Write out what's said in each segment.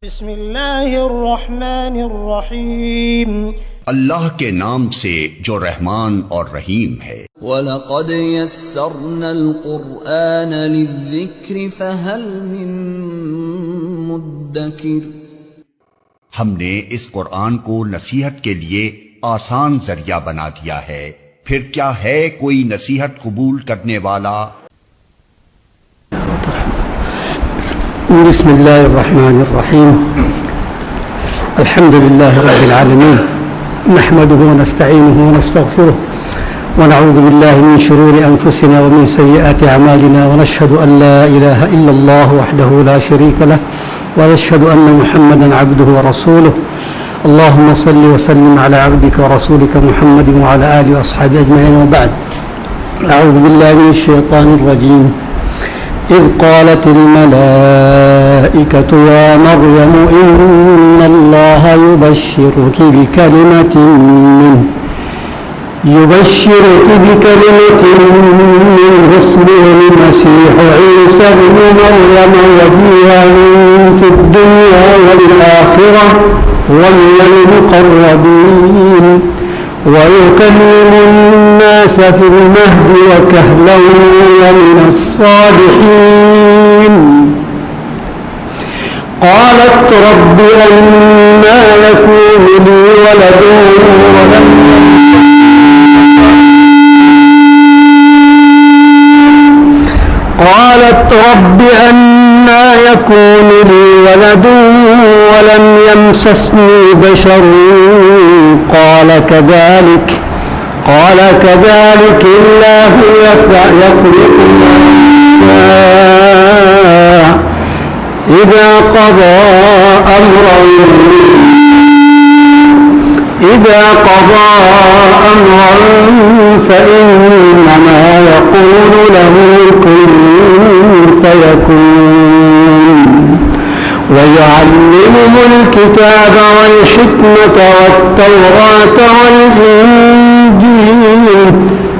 بسم اللہ الرحمن الرحیم، اللہ کے نام سے جو رحمان اور رحیم ہے۔ وَلَقَدْ يَسَّرْنَا الْقُرْآنَ لِلذِّكْرِ فَهَلْ مِن مُدَّكِرٍ۔ ہم نے اس قرآن کو نصیحت کے لیے آسان ذریعہ بنا دیا ہے، پھر کیا ہے کوئی نصیحت قبول کرنے والا؟ بسم اللہ الرحمن الرحیم، الحمد للہ رب العالمین، نحمده ونستعینه ونستغفره ونعوذ باللہ من شرور انفسنا ومن سیئات اعمالنا ونشهد ان لا الہ الا اللہ وحده لا شریک له ونشهد ان محمدا عبده ورسوله اللهم صل وسلم على عبدك ورسولك محمد وعلى آله وأصحابه أجمعين، وبعد. أعوذ بالله من الشيطان الرجيم. إذ قالت الملائكة يا مريم إن الله يبشرك بكلمة منه اسمه المسيح عيسى ابن مريم وجيها في الدنيا والآخرة ومن المقربين ويكلم الناس في المهد وكهلا ومن الصالحين. قالت رب أنى يكون لي ولد ولم يمسسني بشر قال كذلك الله يخلق ما يشاء إذا قضى أمرا فإنما يقول له كن فيكون. ويعلمه الكتاب والحكمة والتوراة والإنجيل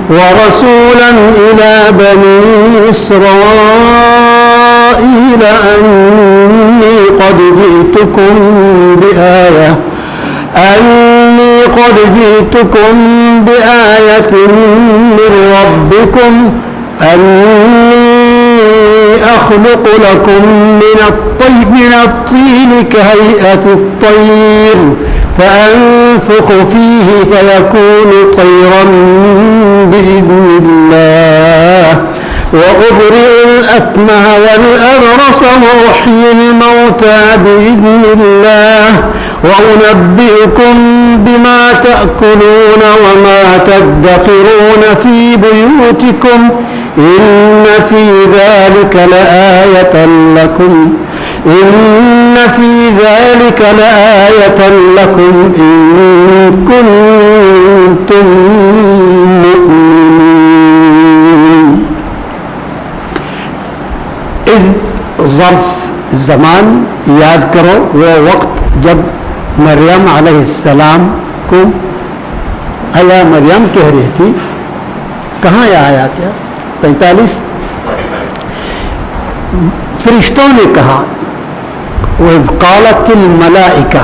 ورسولا إلى بني إسرائيل أني قد جئتكم بآية من ربكم أني أخلق لكم من الطين كهيئة الطير فأنفخ فيه فيكون طيرا بإذن الله وأبرئ الأكمه والأبرص وأحيي الموتى بإذن الله وأنبئكم بما تأكلون وما تدخرون في بيوتكم إن في ذلك لآية لكم إن كنتم مؤمنين. إذ ظرف زمان یاد کرو وہ وقت جب مریم علیہ السلام کو ایا مریم کہہ رہی تھی. کہاں یہ آیا کیا 45 فرشتوں نے کہا وَإِذْ قَالَتِ الْمَلَائِكَةُ.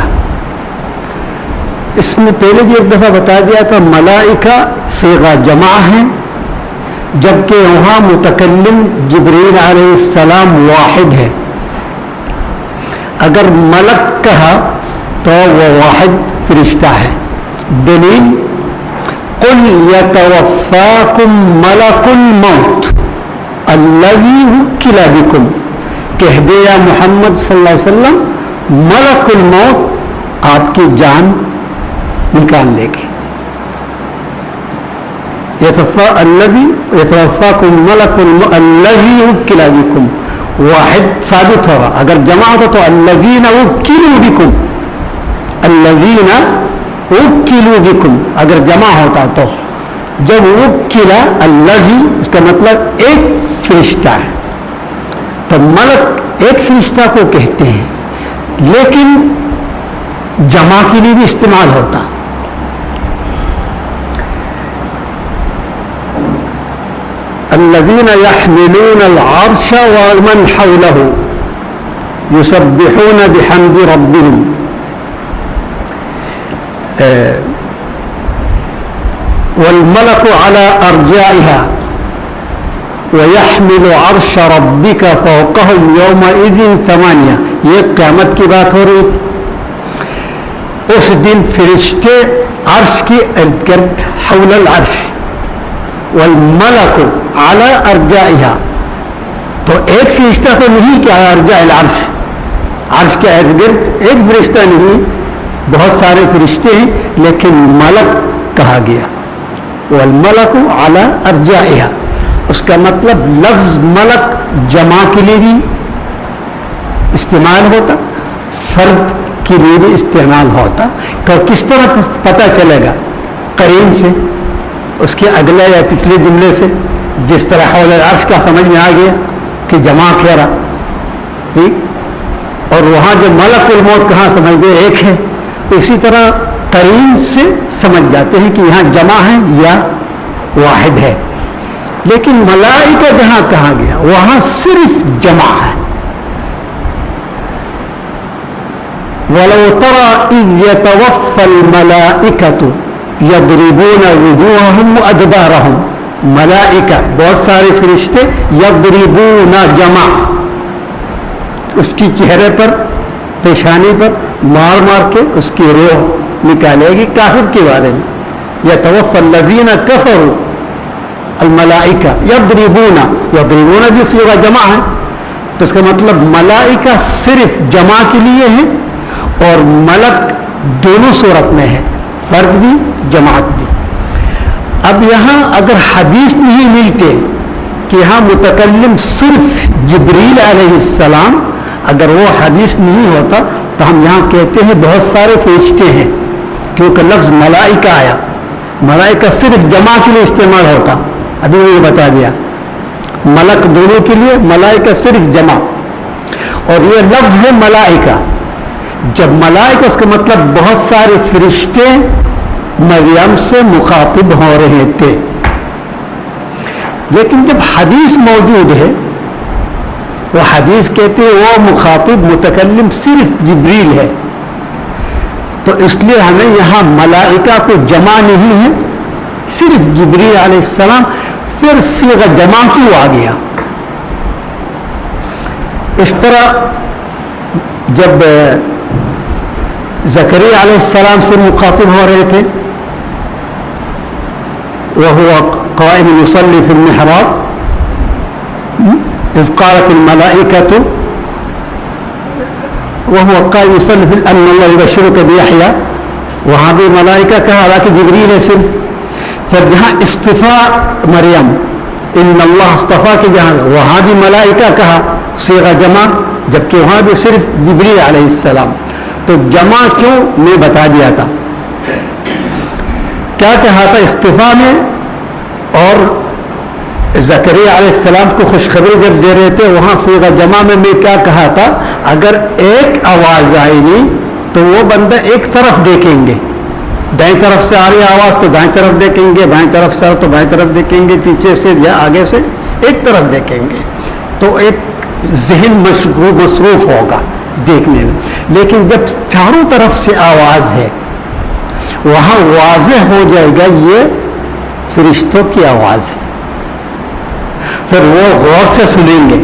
اس میں پہلے بھی ایک دفعہ بتا دیا تھا ملائکہ صیغہ جمع ہے، جبکہ وہاں متکلم جبریل علیہ السلام واحد ہے. اگر ملک کہا تو وہ واحد فرشتہ ہے. دلیل قُلْ يَتَوَفَّاكُمْ مَلَكُ الْمَوْتِ الَّذِي وُكِّلَ بِكُمْ. کہہ دے یا محمد صلی اللہ علیہ وسلم ملک الموت آپ کی جان نکال لے گی. يَتَوَفَّاكُمْ مَلَكُ الَّذِي وُكِّلَ بِكُمْ واحد ثابت ہوگا. اگر جمع ہوتا تو الَّذِينَ وُكِّلُوا بِكُمْ اگر جمع ہوتا تو. جب وکلا الذی اس کا مطلب ایک فرشتہ ہے، تو ملک ایک فرشتہ کو کہتے ہیں، لیکن جمع کے لیے بھی استعمال ہوتا. الذين يحملون العرش ومن حوله یسبحون بحمد ربهم والملك على أرجائها ويحمل عرش ربك فوقهم يومئذ ثمانية. یہ قیامت کی بات ہو رہی تھی. اس دن فرشتے عرش کی ارد گرد حول العرش والملك على أرجائها. تو ایک فرشتہ تو نہیں کہ ارجاء العرش، عرش کے ارد گرد ایک فرشتہ نہیں، بہت سارے فرشتے ہیں، لیکن ملک کہا گیا. والملک علی ارجائها، اس کا مطلب لفظ ملک جمع کے لیے بھی استعمال ہوتا، فرد کے لیے بھی استعمال ہوتا. تو کس طرح پتہ چلے گا؟ قرین سے، اس کے اگلے یا پچھلے جملے سے. جس طرح حول العرش کا سمجھ میں آ گیا کہ جمع کھیرا، ٹھیک، اور وہاں جو ملک الموت کہاں سمجھ گئے ایک ہے. تو اسی طرح قرین سے سمجھ جاتے ہیں کہ یہاں جمع ہے یا واحد ہے. لیکن ملائکہ جہاں کہا گیا وہاں صرف جمع ہے. وَلَوْ تَرَى إِذْ يَتَوَفَّى الْمَلَائِكَةُ يَضْرِبُونَ وُجُوهَهُمْ وَأَدْبَارَهُمْ. ملائکہ بہت سارے فرشتے، یضربون جمع، اس کی چہرے پر پیشانی پر مار مار کے اس کی روح نکالے گی کافر کے بارے میں. یتوفی الذین کفروا الملائکہ یضربون، یضربون بھی صیغہ جمع ہے. تو اس کا مطلب ملائکہ صرف جمع کے لیے ہے اور ملک دونوں صورت میں ہے، فرد بھی جماعت بھی. اب یہاں اگر حدیث نہیں ملتے کہ یہاں متکلم صرف جبریل علیہ السلام، اگر وہ حدیث نہیں ہوتا تو ہم یہاں کہتے ہیں بہت سارے فرشتے ہیں، کیونکہ لفظ ملائکہ آیا. ملائکہ صرف جمع کے لیے استعمال ہوتا، ابھی میں یہ بتا دیا. ملک دونوں کے لیے، ملائکہ صرف جمع. اور یہ لفظ ہے ملائکہ. جب ملائکہ اس کا مطلب بہت سارے فرشتے مریم سے مخاطب ہو رہے تھے. لیکن جب حدیث موجود ہے، وہ حدیث کہتے ہیں وہ مخاطب متکلم صرف جبریل ہے، تو اس لیے ہمیں یہاں ملائکہ کو جمع نہیں ہے، صرف جبریل علیہ السلام. پھر صیغہ جمع کیوں آ گیا؟ اس طرح جب زکریا علیہ السلام سے مخاطب ہو رہے تھے، وهو قائم يصلي في المحراب إذ قالت الملائكة وهو قائم يصلي في أن الله يبشرك بيحيى، وہاں بھی ملائکہ کہا، حالانکہ جبریل ہے صرف. پھر جہاں اصطفاء مریم ان اللہ اصطفیٰ کے جہاں، وہاں بھی ملائکہ کہا صیغہ جمع، جبکہ وہاں بھی صرف جبریل علیہ السلام. تو جمع کیوں میں بتا دیا تھا. کیا کہا تھا اصطفاء میں، اور زکریا علیہ السلام کو خوشخبری جب دے رہے تھے وہاں صیغہ جمع میں کیا کہا تھا؟ اگر ایک آواز آئے گی تو وہ بندہ ایک طرف دیکھیں گے، دائیں طرف سے آ رہی آواز تو دائیں طرف دیکھیں گے، بائیں طرف سے تو بائیں طرف دیکھیں گے، پیچھے سے یا آگے سے ایک طرف دیکھیں گے. تو ایک ذہن مصروف ہوگا دیکھنے میں. لیکن جب چاروں طرف سے آواز ہے وہاں واضح ہو جائے گا یہ فرشتوں کی آواز ہے. پھر وہ غور سے سنیں گے.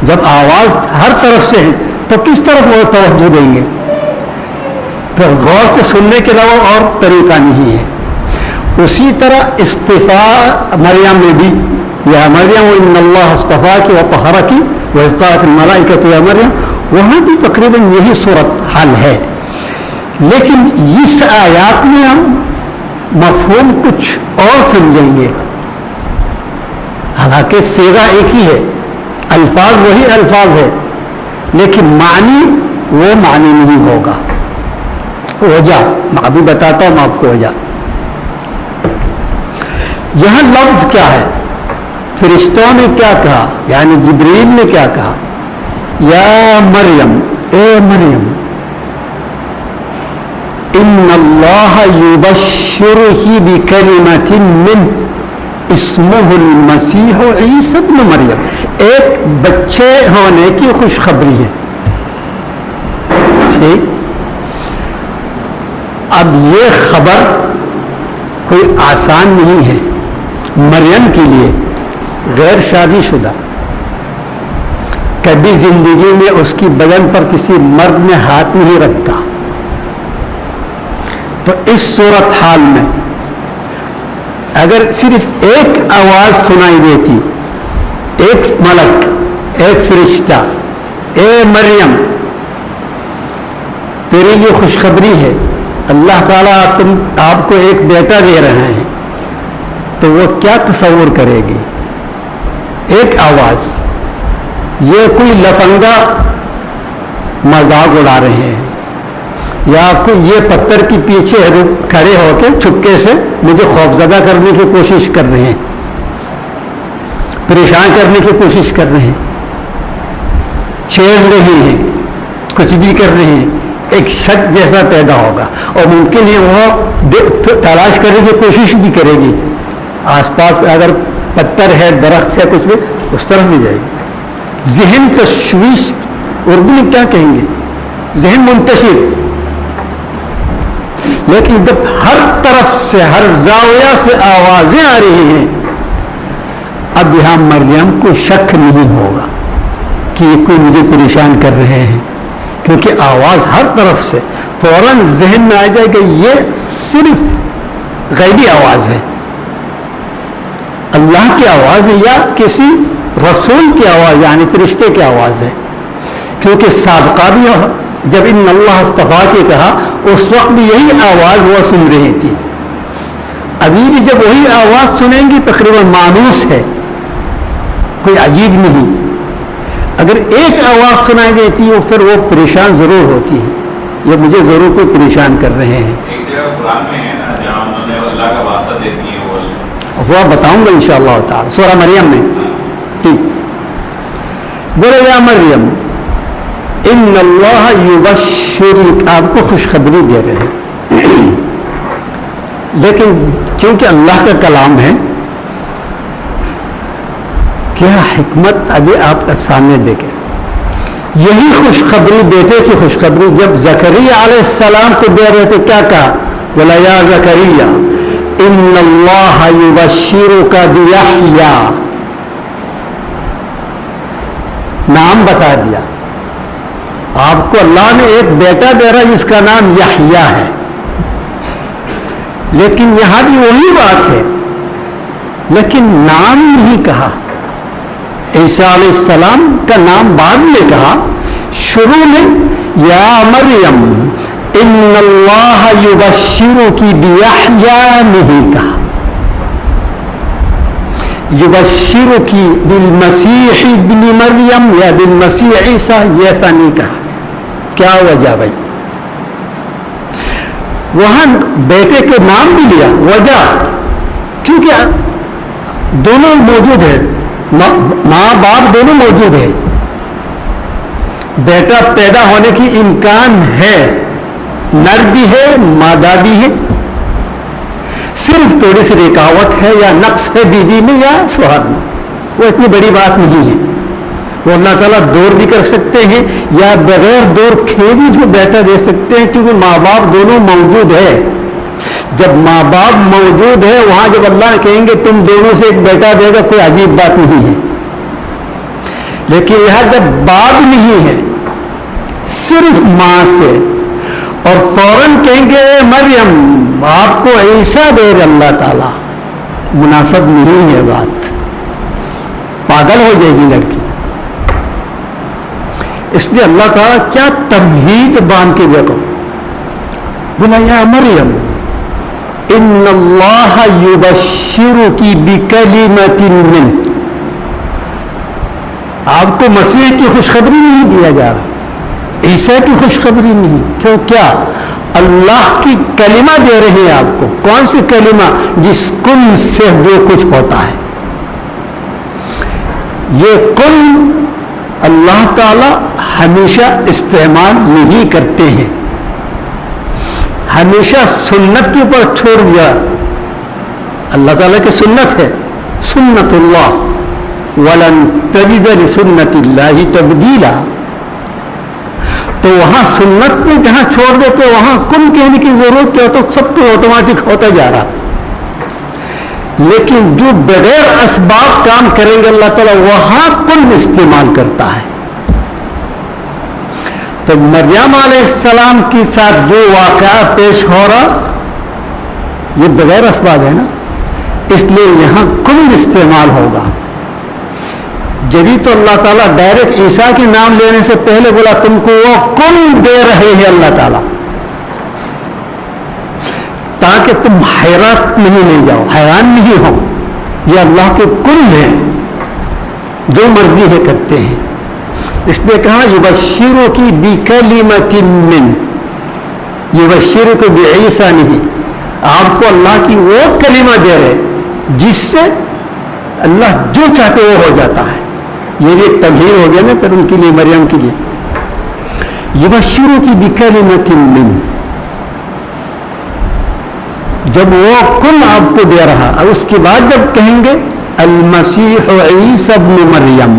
جب آواز ہر طرف سے ہے تو کس طرف وہ توجہ دیں گے؟ تو غور سے سننے کے علاوہ اور طریقہ نہیں ہے. اسی طرح اصطفاء مریم میں بھی، یا مریم ان اللہ اصطفاک وطہرک وإذ قالت الملائکۃ یا مریم، وہاں بھی تقریباً یہی صورت حال ہے. لیکن اس آیات میں ہم مفہوم کچھ اور سمجھیں گے. حالانکہ صیغہ ایک ہی ہے، الفاظ وہی الفاظ ہے، لیکن معنی وہ معنی نہیں ہوگا. وجہ ابھی بتاتا ہوں آپ کو وجہ. یہاں لفظ کیا ہے؟ فرشتوں نے کیا کہا، یعنی جبریل نے کیا کہا؟ یا مریم، اے مریم، ان اللہ یبشرک بکلمۃ منہ اسمہ المسیح عیسی ابن مریم. ایک بچے ہونے کی خوشخبری ہے. تھے. اب یہ خبر کوئی آسان نہیں ہے مریم کے لیے. غیر شادی شدہ کبھی زندگی میں اس کی بدن پر کسی مرد نے ہاتھ نہیں رکھتا. تو اس صورت حال میں اگر صرف ایک آواز سنائی دیتی, ایک ملک, ایک فرشتہ, اے مریم تیرے لیے خوشخبری ہے, اللہ تعالیٰ آپ کو ایک بیٹا دے رہے ہیں, تو وہ کیا تصور کرے گی؟ ایک آواز. یہ کوئی لفنگا مذاق اڑا رہے ہیں یا کوئی یہ پتھر کے پیچھے کھڑے ہو کے چپکے سے مجھے خوفزدہ کرنے کی کوشش کر رہے ہیں, پریشان کرنے کی کوشش کر رہے ہیں, چھیڑ رہے ہیں, کچھ بھی کر رہے ہیں. ایک شک جیسا پیدا ہوگا اور ممکن ہے وہ تلاش کرنے کی کوشش بھی کرے گی. آس پاس اگر پتھر ہے, درخت ہے, کچھ بھی اس طرف بھی جائے گی. ذہن تشویش, اردو میں کیا کہیں گے, ذہن منتشر. لیکن جب ہر طرف سے, ہر زاویہ سے آوازیں آ رہی ہیں, اب یہاں مریم کو شک نہیں ہوگا کہ یہ کوئی مجھے پریشان کر رہے ہیں, کیونکہ آواز ہر طرف سے فوراً ذہن میں آ جائے کہ یہ صرف غیبی آواز ہے, اللہ کی آواز ہے یا کسی رسول کی آواز, یعنی فرشتے کی آواز ہے. کیونکہ سابقہ بھی جب ان اللہ اصطفیٰ کے کہا اس وقت بھی یہی آواز وہ سن رہی تھی. ابھی بھی جب وہی آواز سنیں گی تقریباً مانوس ہے, کوئی عجیب نہیں. اگر ایک آواز سنائی دیتی ہے پھر وہ پریشان ضرور ہوتی ہے, یہ مجھے ضرور کوئی پریشان کر رہے ہیں. ایک جگہ قرآن میں ہے نا جہاں انہوں نے اللہ کا واسطہ دیتی ہے, وہ بتاؤں گا انشاءاللہ تعالی سورہ مریم میں. ٹھیک, بولے یا مریم ان اللہ یبشرک, آپ کو خوشخبری دے رہے ہیں. لیکن کیونکہ اللہ کا کلام ہے, کیا حکمت ابھی آپ کے سامنے دیکھیں. یہی خوشخبری, بیٹے کی خوشخبری جب زکریا علیہ السلام کو دے رہے تھے, کیا کہا؟ بولا یا زکریا ان اللہ یبشرک بیحییٰ, نام بتا دیا. آپ کو اللہ نے ایک بیٹا دے رہا جس کا نام یحییٰ ہے. لیکن یہاں بھی وہی بات ہے, لیکن نام نہیں کہا. عیسیٰ علیہ السلام کا نام بعد میں کہا, شروع میں یا مریم ان اللہ یبشرک بیحییٰ نہیں کہا. یبشرک بالمسیح ابن مریم یا بالمسیح عیسیٰ, یہ ایسا نہیں کہا. کیا وجہ بھائی؟ وہاں بیٹے کے نام بھی لیا, وجہ کیونکہ دونوں موجود ہیں, ماں باپ دونوں موجود ہیں. بیٹا پیدا ہونے کی امکان ہے, نر بھی ہے مادہ بھی ہے. صرف تھوڑی سی رکاوٹ ہے یا نقص ہے بیوی میں یا شوہر میں, وہ اتنی بڑی بات نہیں ہے. وہ اللہ تعالیٰ دور بھی کر سکتے ہیں یا بغیر دور کھے بھی جو بیٹا دے سکتے ہیں, کیونکہ ماں باپ دونوں موجود ہے. جب ماں باپ موجود ہے وہاں جب اللہ کہیں گے تم دونوں سے ایک بیٹا دے گا, کوئی عجیب بات نہیں ہے. لیکن یہاں جب باپ نہیں ہے, صرف ماں سے, اور فوراً کہیں گے مریم آپ کو عیسیٰ دے گا اللہ تعالیٰ, مناسب نہیں ہے بات, پاگل ہو جائے گی لڑکی. اس لیے اللہ تعالیٰ کیا تمہید باندھ کے دیکھو, بولا یا مریم ان اللہ یبشرک بکلمۃ منہ. آپ کو مسیح کی خوشخبری نہیں دیا جا رہا, عیسیٰ کی خوشخبری نہیں. تو کیا اللہ کی کلمہ دے رہے ہیں آپ کو. کون سی کلمہ؟ جس کن سے جو کچھ ہوتا ہے. یہ کن اللہ تعالی ہمیشہ استعمال نہیں کرتے ہیں, ہمیشہ سنت کے اوپر چھوڑ دیا. اللہ تعالیٰ کی سنت ہے, سنت اللہ ولن تجد لسنت اللہ تبدیلا. تو وہاں سنت میں جہاں چھوڑ دیتے وہاں کن کہنے کی ضرورت کیا، تو سب کچھ آٹومیٹک ہوتا جا رہا. لیکن جو بغیر اسباب کام کریں گے اللہ تعالیٰ وہاں کن استعمال کرتا ہے. تو مریم علیہ السلام کے ساتھ جو واقعہ پیش ہو رہا یہ بغیر اسباب ہے نا، اس لیے یہاں کن استعمال ہوگا. جبھی تو اللہ تعالیٰ ڈائریکٹ عیسیٰ کے نام لینے سے پہلے بولا تم کو وہ کن دے رہے ہیں اللہ تعالیٰ، تاکہ تم حیرت نہیں لے جاؤ، حیران نہیں ہو. یہ اللہ کے کن ہیں، جو مرضی ہے کرتے ہیں. اس نے کہا یبشرو کی بکلمۃ من، یبشرو کو بعیسیٰ نہیں، آپ کو اللہ کی وہ کلمہ دے رہے جس سے اللہ جو چاہتے وہ ہو جاتا ہے. یہ بھی ایک تبلیغ ہو گیا نا پھر ان کے لیے، مریم کے لیے. یبشرو کی بکلمۃ من، جب وہ کن آپ کو دے رہا اور اس کے بعد جب کہیں گے المسیح عیسی ابن مریم،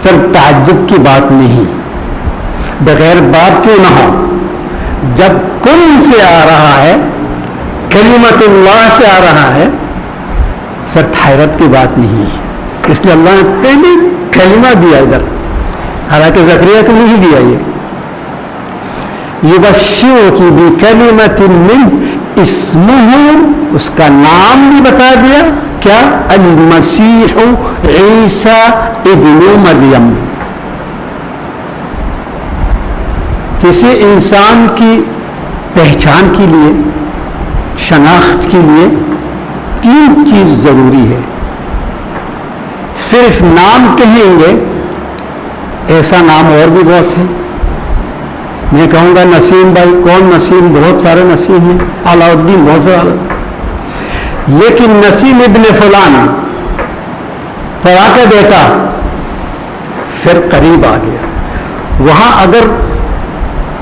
پھر تعجب کی بات نہیں، بغیر بات کیوں نہ ہو. جب کن سے آ رہا ہے، کلمت اللہ سے آ رہا ہے، پھر حیرت کی بات نہیں ہے. اس لیے اللہ نے پہلے کلمہ دیا ادھر، حالانکہ زکریا کو نہیں دیا. یہ یبشر کی بکلمۃ من اسمہ، اس کا نام بھی بتا دیا کیا، المسیح عیسی ابن مریم. کسی انسان کی پہچان کے لیے، شناخت کے لیے تین چیز ضروری ہے. صرف نام کہیں گے، ایسا نام اور بھی بہت ہے. میں کہوں گا نسیم بھائی، کون نسیم؟ بہت سارے نسیم ہیں. علاء الدین، بہت سارے. لیکن نسیم ابن فلان، فلاں کا بیٹا، پھر قریب آ گیا. وہاں اگر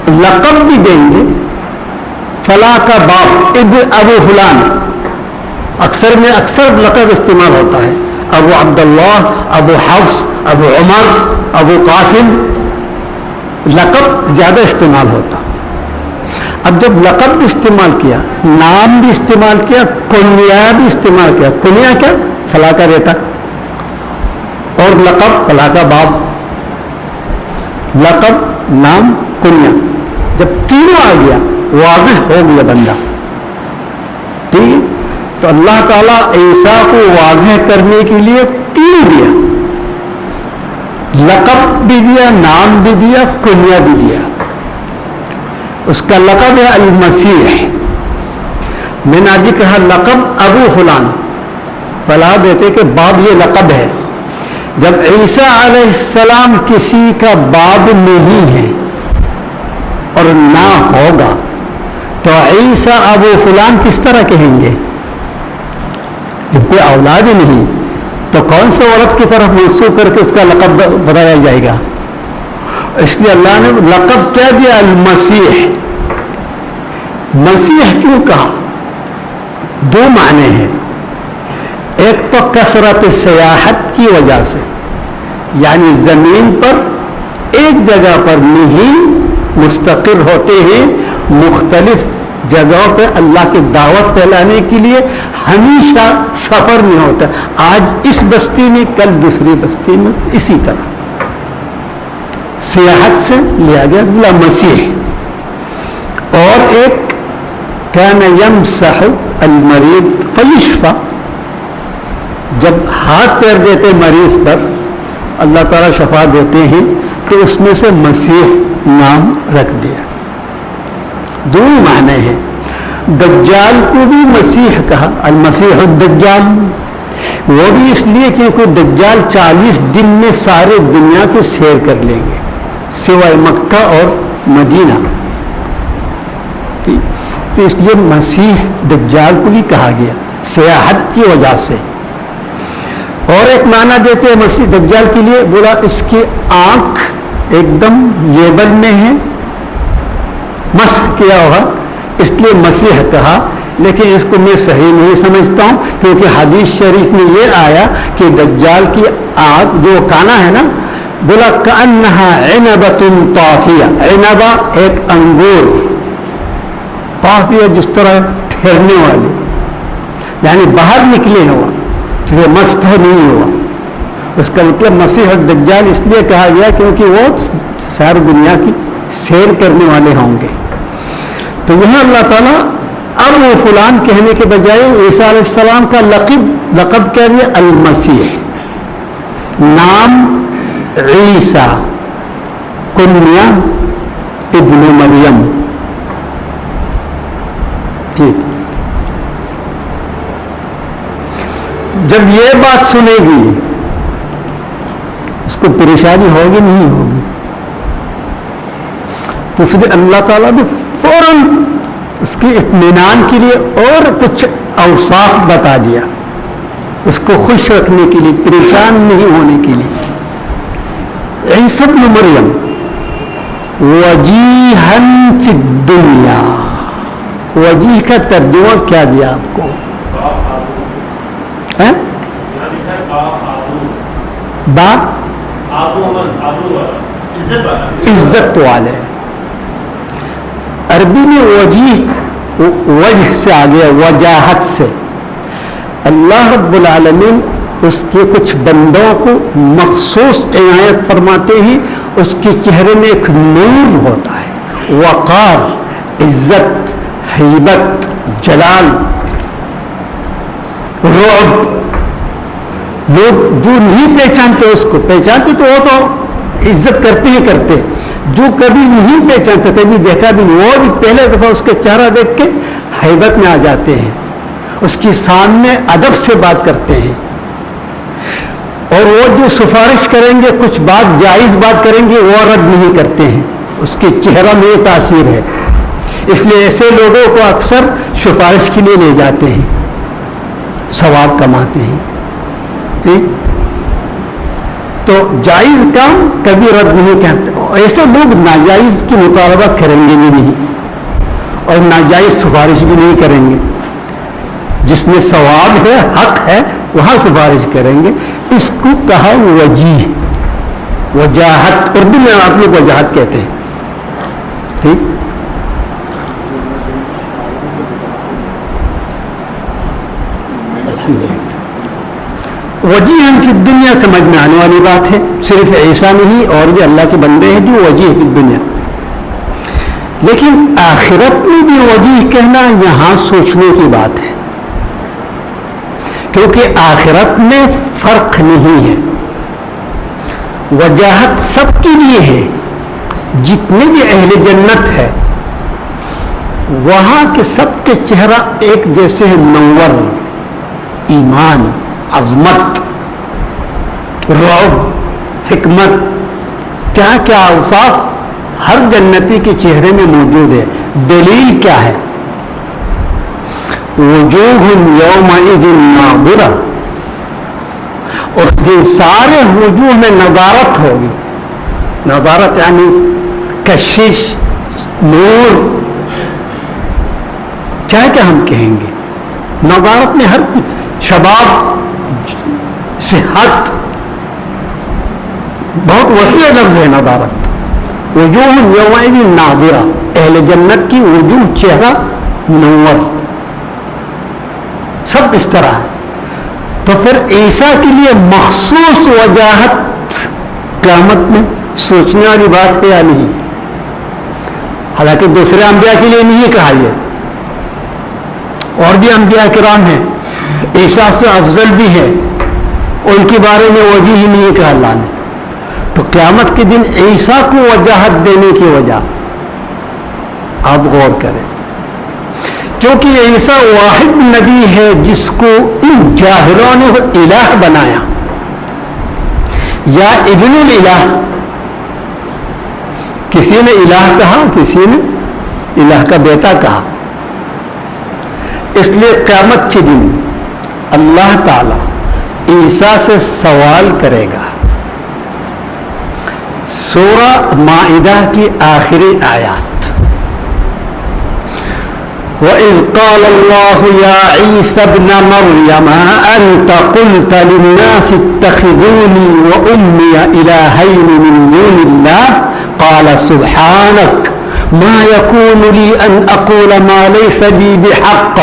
لقب بھی دیں گے، فلاں کا باپ ابن ابو فلان، اکثر میں اکثر لقب استعمال ہوتا ہے. ابو عبداللہ، ابو حفص، ابو عمر، ابو قاسم، لقب زیادہ استعمال ہوتا. اب جب لقب بھی استعمال کیا، نام بھی استعمال کیا، کنیا بھی استعمال کیا. کنیا کیا؟ فلاں کا بیٹا، اور لقب فلاں کا باپ. لقب، نام، کنیا، جب تینوں آ گیا واضح ہو گیا بندہ. ٹھیک ہے، تو اللہ تعالیٰ عیسیٰ کو واضح کرنے کے لیے تین دیا، لقب بھی دیا، نام بھی دیا، کنیا بھی دیا. اس کا لقب ہے المسیح. میں نے آگے کہا لقب ابو فلان، فلاں بیٹے کے باپ، یہ لقب ہے. جب عیسیٰ علیہ السلام کسی کا باپ نہیں ہے اور نہ ہوگا تو عیسیٰ ابو فلان کس طرح کہیں گے؟ جب کوئی اولاد ہی نہیں تو کون سے عورت کی طرف منسوخ کر کے اس کا لقب بتایا جائے گا؟ اس لیے اللہ نے لقب کیا دیا؟ المسیح. مسیح کیوں کہا؟ دو معنی ہیں. ایک تو کثرت سیاحت کی وجہ سے، یعنی زمین پر ایک جگہ پر نہیں مستقر ہوتے ہیں، مختلف جگہوں پہ اللہ کی دعوت پھیلانے کے لیے ہمیشہ سفر میں ہوتا ہے. آج اس بستی میں، کل دوسری بستی میں، اسی طرح سیاحت سے لیا گیا اللہ مسیح. اور ایک کان یمسح المریض فیشفی، جب ہاتھ پیر دیتے مریض پر اللہ تعالیٰ شفا دیتے ہیں، تو اس میں سے مسیح نام رکھ دیا. دونوں معنی ہیں. دجال کو بھی مسیح کہا، المسیح الدجال. وہ بھی اس لیے کیونکہ دجال 40 دن میں سارے دنیا کو سیر کر لیں گے سوائے مکہ اور مدینہ. تو اس لیے مسیح دجال کو بھی کہا گیا سیاحت کی وجہ سے. اور ایک معنی دیتے ہیں مسیح دجال کے لیے، بولا اس کی آنکھ ایک دم لیبل میں ہے، مسح کیا ہوگا، اس لیے مسیح کہا. لیکن اس کو میں صحیح نہیں سمجھتا ہوں، کیونکہ حدیث شریف میں یہ آیا کہ دجال کی آنکھ جو کانا ہے نا، بولا کأنہا عنبۃ طافیہ، عنبہ ایک انگور، طافیہ جس طرح ٹھہرنے والے، یعنی باہر نکلے ہوا تو یہ مست نہیں ہوا. اس کا مطلب مسیح الدجال اس لیے کہا گیا کیونکہ وہ ساری دنیا کی سیر کرنے والے ہوں گے. تو یہاں اللہ تعالیٰ اب وہ فلان کہنے کے بجائے عیسیٰ علیہ السلام کا لقب کہہ دیا المسیح، نام عیسیٰ، کنیا ابن مریم. ٹھیک، جب یہ بات سنے گی اس کو پریشانی ہوگی نہیں ہوگی؟ تو اس لیے اللہ تعالیٰ نے فوراً اس کے اطمینان کے لیے اور کچھ اوصاف بتا دیا، اس کو خوش رکھنے کے لیے، پریشان نہیں ہونے کے لیے. عیسیٰ ابن مریم وجیہا فی الدنیا، وجیہ کا ترجمہ کیا دیا آپ کو؟ عزت والے. عربی میں وجیہ وجہ سے آگے وجاہت سے. اللہ رب العالمین اس کے کچھ بندوں کو مخصوص عنایت فرماتے ہیں، اس کے چہرے میں ایک نور ہوتا ہے، وقار، عزت، ہیبت، جلال، رعب. لوگ جو نہیں پہچانتے اس کو، پہچانتے تو وہ تو عزت کرتے ہی کرتے، جو کبھی نہیں پہچانتے، کبھی دیکھا بھی نہیں، وہ بھی پہلے دفعہ اس کا چہرہ دیکھ کے ہیبت میں آ جاتے ہیں، اس کے سامنے ادب سے بات کرتے ہیں. اور وہ جو سفارش کریں گے، کچھ بات جائز بات کریں گے، وہ رد نہیں کرتے ہیں، اس کے چہرہ میں یہ تاثیر ہے. اس لیے ایسے لوگوں کو اکثر سفارش کے لیے لے جاتے ہیں، ثواب کماتے ہیں. ٹھیک، تو جائز کام کبھی رد نہیں کرتے. ایسے لوگ ناجائز کی مطالبہ کریں گے بھی نہیں اور ناجائز سفارش بھی نہیں کریں گے. جس میں ثواب ہے، حق ہے، وہاں سفارش کریں گے. اس کو کہا وجیہ، وجاہت. اردو میں آپ لوگ وجاہت کہتے ہیں. ٹھیک، وجیہ فی الدنیا سمجھ میں آنے والی بات ہے. صرف عیسیٰ نہیں، اور بھی اللہ کے بندے ہیں جو وجیہ فی الدنیا. لیکن آخرت میں بھی وجیہ کہنا یہاں سوچنے کی بات ہے، کیونکہ آخرت میں فرق نہیں ہے. وجاہت سب کے لیے ہے. جتنے بھی اہل جنت ہے وہاں کے سب کے چہرہ ایک جیسے ہیں، منور، ایمان، عظمت، رعب، حکمت، کیا کیا اوصاف ہر جنتی کے چہرے میں موجود ہے. دلیل کیا ہے؟ وجوہ یومئذ ناظرہ، اس دن سارے وجوہ میں نضارت ہوگی. نضارت یعنی کشش، نور، کیا کیا ہم کہیں گے. نضارت میں ہر کچھ، شباب، صحت، بہت وسیع لفظ ہے نضارت. وجوہ یومئذ ناظرہ، اہل جنت کی وجوہ، چہرہ منور، سب اس طرح ہے. تو پھر عیسیٰ کے لیے مخصوص وجاہت قیامت میں سوچنے والی بات ہے یا نہیں؟ حالانکہ دوسرے انبیاء کے لیے نہیں کہا یہ، اور بھی انبیاء کرام ہیں، عیسیٰ سے افضل بھی ہے، ان کے بارے میں وجہ ہی نہیں کہا اللہ نے. تو قیامت کے دن عیسیٰ کو وجاہت دینے کی وجہ آپ غور کریں، کیونکہ عیسیٰ واحد نبی ہے جس کو ان جاہلوں نے الہ بنایا، یا ابن الالہ. کسی نے الہ کہا، کسی نے الہ کا بیٹا کہا. اس لیے قیامت کے دن اللہ تعالی عیسیٰ سے سوال کرے گا. سورہ مائدہ کی آخری آیات، وَإِذْ قَالَ اللَّهُ يَا عِيسَى ابْنَ مَرْيَمَ أَنْتَ قُلْتَ لِلنَّاسِ اتَّخِذُونِي وَأُمِّيَ إِلَٰهَيْنِ مِن دُونِ اللَّهِ قَالَ سُبْحَانَكَ مَا يَكُونُ لِي أَنْ أَقُولَ مَا لَيْسَ لِي بِحَقٍّ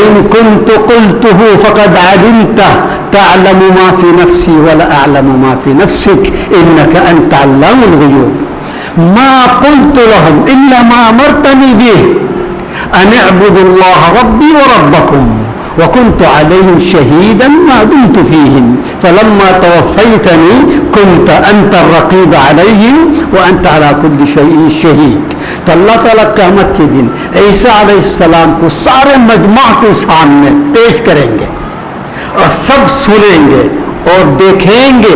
إِن كُنتُ قُلْتُهُ فَقَدْ عَلِمْتَهُ تَعْلَمُ مَا فِي نَفْسِي وَلَا أَعْلَمُ مَا فِي نَفْسِكَ إِنَّكَ أَنْتَ عَلَّامُ الْغُيُوبِ مَا قُلْتُ لَهُمْ إِلَّا مَا أَمَرْتَنِي بِهِ أن اعبدوا الله ربي وربكم وكنت عليهم شهيدا ما دمت فيهم فلما توفيتني كنت أنت الرقيب عليهم وأنت على كل شيء شهيد. تو اللہ تعالیٰ قیامت کے دن عیسیٰ علیہ السلام کو سارے مجمع کے سامنے پیش کریں گے اور سب سنیں گے اور دیکھیں گے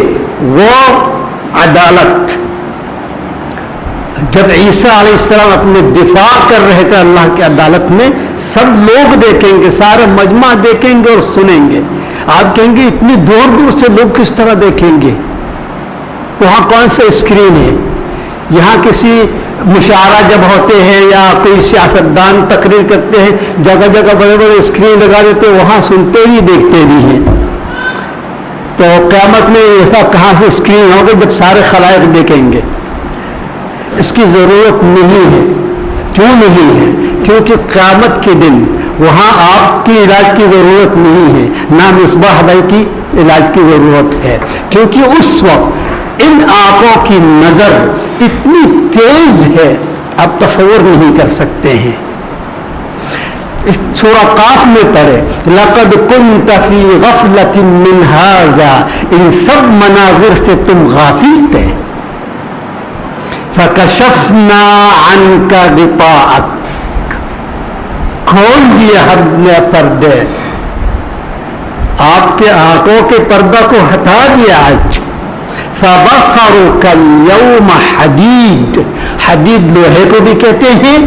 وہ عدالت. جب عیسیٰ علیہ السلام اپنے دفاع کر رہے تھے اللہ کی عدالت میں سب لوگ دیکھیں گے, سارے مجمع دیکھیں گے اور سنیں گے. آپ کہیں گے اتنی دور دور سے لوگ کس طرح دیکھیں گے؟ وہاں کون سے اسکرین ہے؟ یہاں کسی مشاعرہ جب ہوتے ہیں یا کوئی سیاستدان تقریر کرتے ہیں جگہ جگہ بڑے بڑے اسکرین لگا دیتے ہیں, وہاں سنتے بھی دیکھتے بھی ہیں. تو قیامت میں ایسا کہاں سے اسکرین ہوگا جب سارے خلائق دیکھیں گے؟ اس کی ضرورت نہیں ہے. کیوں نہیں ہے؟ کیونکہ قیامت کے دن وہاں آپ کی علاج کی ضرورت نہیں ہے, نہ مصباح بھائی کی علاج کی ضرورت ہے, کیونکہ اس وقت ان آنکھوں کی نظر اتنی تیز ہے آپ تصور نہیں کر سکتے ہیں. اس سورہ قاف میں پڑھے لقد كنت في غفلة من هذا, ان سب مناظر سے تم غافل تھے. فَكَشَفْنَا عَنْكَ غِطَاءَكَ, کھول دیا ہم نے پردے, آپ کے آنکھوں کے پردہ کو ہٹا دیا آج. فَبَصَرُكَ الْيَوْمَ حَدِيدٌ, حدید لوہے کو بھی کہتے ہیں,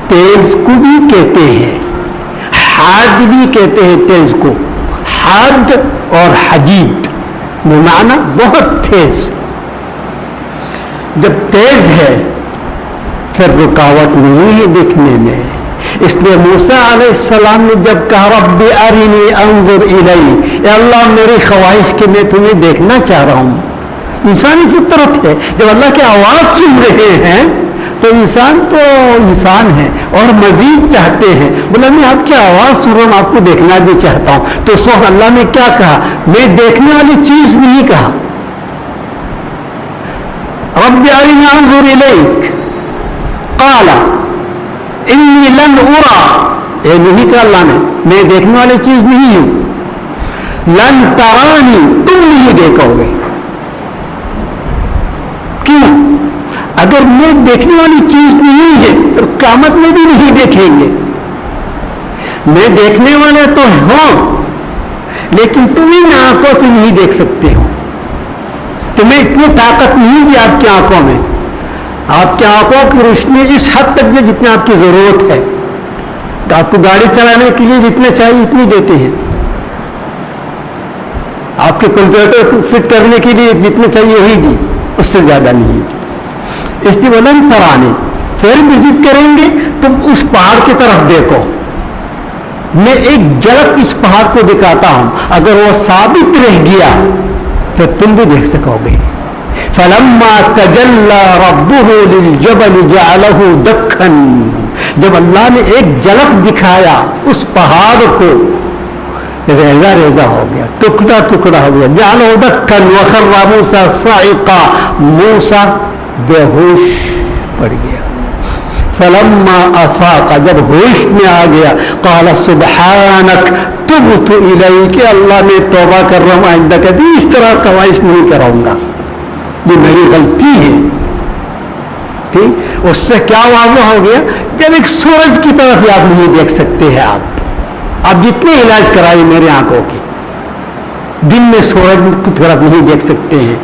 تیز کو بھی کہتے ہیں, حاد بھی کہتے ہیں تیز کو. حاد اور حدید بمعنی بہت تیز. جب تیز ہے پھر رکاوٹ نہیں ہے دیکھنے میں. اس لیے موسیٰ علیہ السلام نے جب کہا رب ارنی انظر الیک, اے اللہ میری خواہش کہ میں تمہیں دیکھنا چاہ رہا ہوں. انسانی فطرت ہے, جب اللہ کی آواز سن رہے ہیں تو انسان ہے اور مزید چاہتے ہیں. بولا میں آپ کی آواز سن رہا ہوں, آپ کو دیکھنا بھی چاہتا ہوں. تو اس وقت اللہ نے کیا کہا؟ میں دیکھنے والی چیز نہیں کہا, رب ارنی انظر الیک, قال انی لن ارا, یہ نہیں کہا اللہ نے میں دیکھنے والی چیز نہیں ہوں. لن ترانی, تم نہیں دیکھو گے. کیوں؟ اگر میں دیکھنے والی چیز نہیں ہے تو قیامت میں بھی نہیں دیکھیں گے. میں دیکھنے والے تو ہوں لیکن تم ان آنکھوں سے نہیں دیکھ سکتے ہو. تمہیں اتنی طاقت نہیں دی آپ کی آنکھوں میں. آپ کی آنکھوں کی روشنی اس حد تک ہے جتنا آپ کی ضرورت ہے. تو آپ کو گاڑی چلانے کے لیے جتنے چاہیے اتنی دیتے ہیں, آپ کے کمپیوٹر فٹ کرنے کے لیے جتنے چاہیے وہی دی, اس سے زیادہ نہیں دی. اس لیے بلند پرانے پھر وزٹ کریں گے تم اس پہاڑ کی طرف دیکھو. میں ایک جھلک اس پہاڑ کو دکھاتا ہوں, اگر وہ ثابت رہ گیا تو تم بھی دیکھ سکو گے. فَلَمَّا تَجَلَّى رَبُّهُ لِلْجَبَلِ جَعَلَهُ دَكًّا, جب اللہ نے ایک جھلک دکھایا اس پہاڑ کو, ریزہ ریزہ ہو گیا, ٹکڑا ٹکڑا ہو گیا. جَعَلَهُ دَكًّا وَخَرَّ مُوسَىٰ صَعِقًا, موسیٰ بے ہوش پڑ گیا. فلما افاق, جب ہوش میں آ گیا, قال سبحانک تبت الیک, اللہ میں توبہ کر رہا ہوں, آئندہ کبھی اس طرح خواہش نہیں کراؤں گا, یہ میری غلطی ہے. ٹھیک, اس سے کیا واضح ہو گیا؟ جب ایک سورج کی طرف بھی آپ نہیں دیکھ سکتے ہیں. آپ جتنے علاج کرائے میرے آنکھوں کی, دن میں سورج کی طرف نہیں دیکھ سکتے ہیں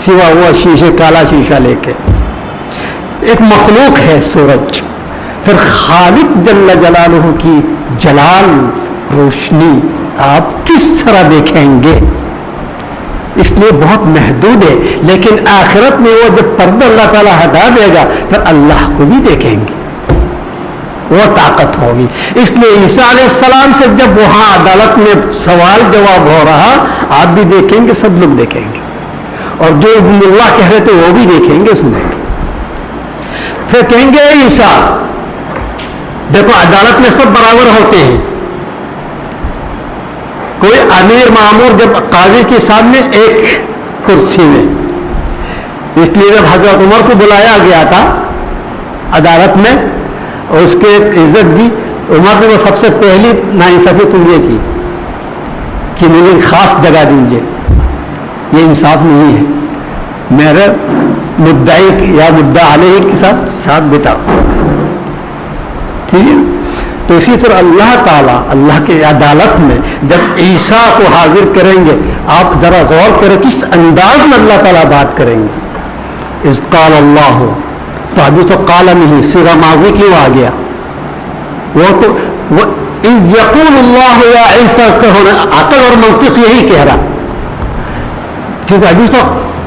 سوا وہ شیشے, کالا شیشہ لے کے. ایک مخلوق ہے سورج, پھر خالق جل جلالہ کی جلال روشنی آپ کس طرح دیکھیں گے؟ اس لیے بہت محدود ہے. لیکن آخرت میں وہ جب پردہ اللہ تعالیٰ ہٹا دے گا پھر اللہ کو بھی دیکھیں گے. وہ طاقت ہوگی. اس لیے عیسیٰ علیہ السلام سے جب وہاں عدالت میں سوال جواب ہو رہا, آپ بھی دیکھیں گے, سب لوگ دیکھیں گے, اور جو اللہ کہہ رہے تھے وہ بھی دیکھیں گے, سنیں گے. پھر کہیں گے عیسیٰ دیکھو عدالت میں سب برابر ہوتے ہیں, کوئی امیر معمور جب قاضی کے سامنے ایک کرسی میں, اس لیے جب حضرت عمر کو بلایا گیا تھا عدالت میں, اس کے عزت دی, عمر نے وہ سب سے پہلی ناانصافی تم یہ کی کہ مجھے خاص جگہ دیجیے, یہ انصاف نہیں ہے, میرے مدعی یا مدعا علیہ کے ساتھ بٹاؤ. ٹھیک ہے. تو اسی طرح اللہ تعالیٰ اللہ کے عدالت میں جب عیسیٰ کو حاضر کریں گے, آپ ذرا غور کریں کس انداز میں اللہ تعالیٰ بات کریں گے. اذ قال اللہ, تو ابھی تو قال نہیں, صیغہ ماضی کیوں آ گیا؟ وہ تو اذ یقول اللہ یا عیسیٰ کا ہونا, عقل اور منطق یہی کہہ رہا, ٹھیک ہے. ابھی تو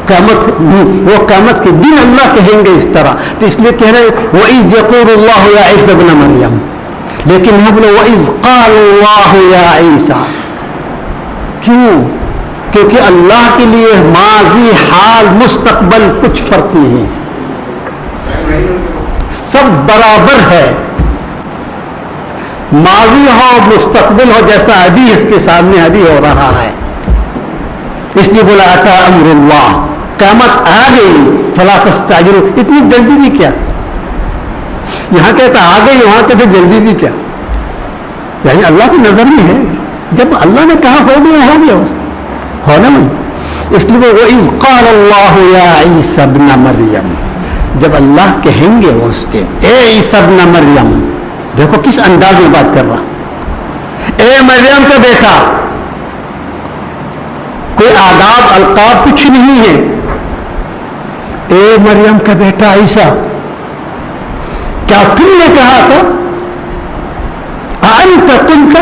قیامت نہیں, وہ قیامت کے دن اللہ کہیں گے اس طرح, تو اس لیے کہہ رہے وَإِذْ يَقُولُ اللَّهُ يَا عِيسَى ابْنَ مَرْيَمَ, لیکن یہاں بولے وَإِذْ قَالَ اللَّهُ يَا عِيسَى. کیوں؟ کیونکہ اللہ کے لیے ماضی, حال, مستقبل کچھ فرق نہیں, سب برابر ہے. ماضی ہو مستقبل ہو, جیسا ابھی اس کے سامنے ابھی ہو رہا ہے. اس لیے بولا اتا امر اللہ, قیامت آ گئی, فلا تستعجلوا, اتنی جلدی بھی کیا؟ یہاں کہتا آ گئی, وہاں کہتے جلدی بھی کیا؟ یعنی اللہ کی نظر میں ہے, جب اللہ نے کہا ہو گیا ہو گیا, ہونا نہیں. اس لیے وہ اذ قال اللہ یا عیسی ابن مریم, جب اللہ کہیں گے اس سے اے عیسی ابن مریم, دیکھو کس انداز میں بات کر رہا, اے مریم کا بیٹا, کوئی آداب القاب کچھ نہیں ہے. اے مریم کا بیٹا عیسیٰ, کیا تم نے کہا تھا؟ انت قلت,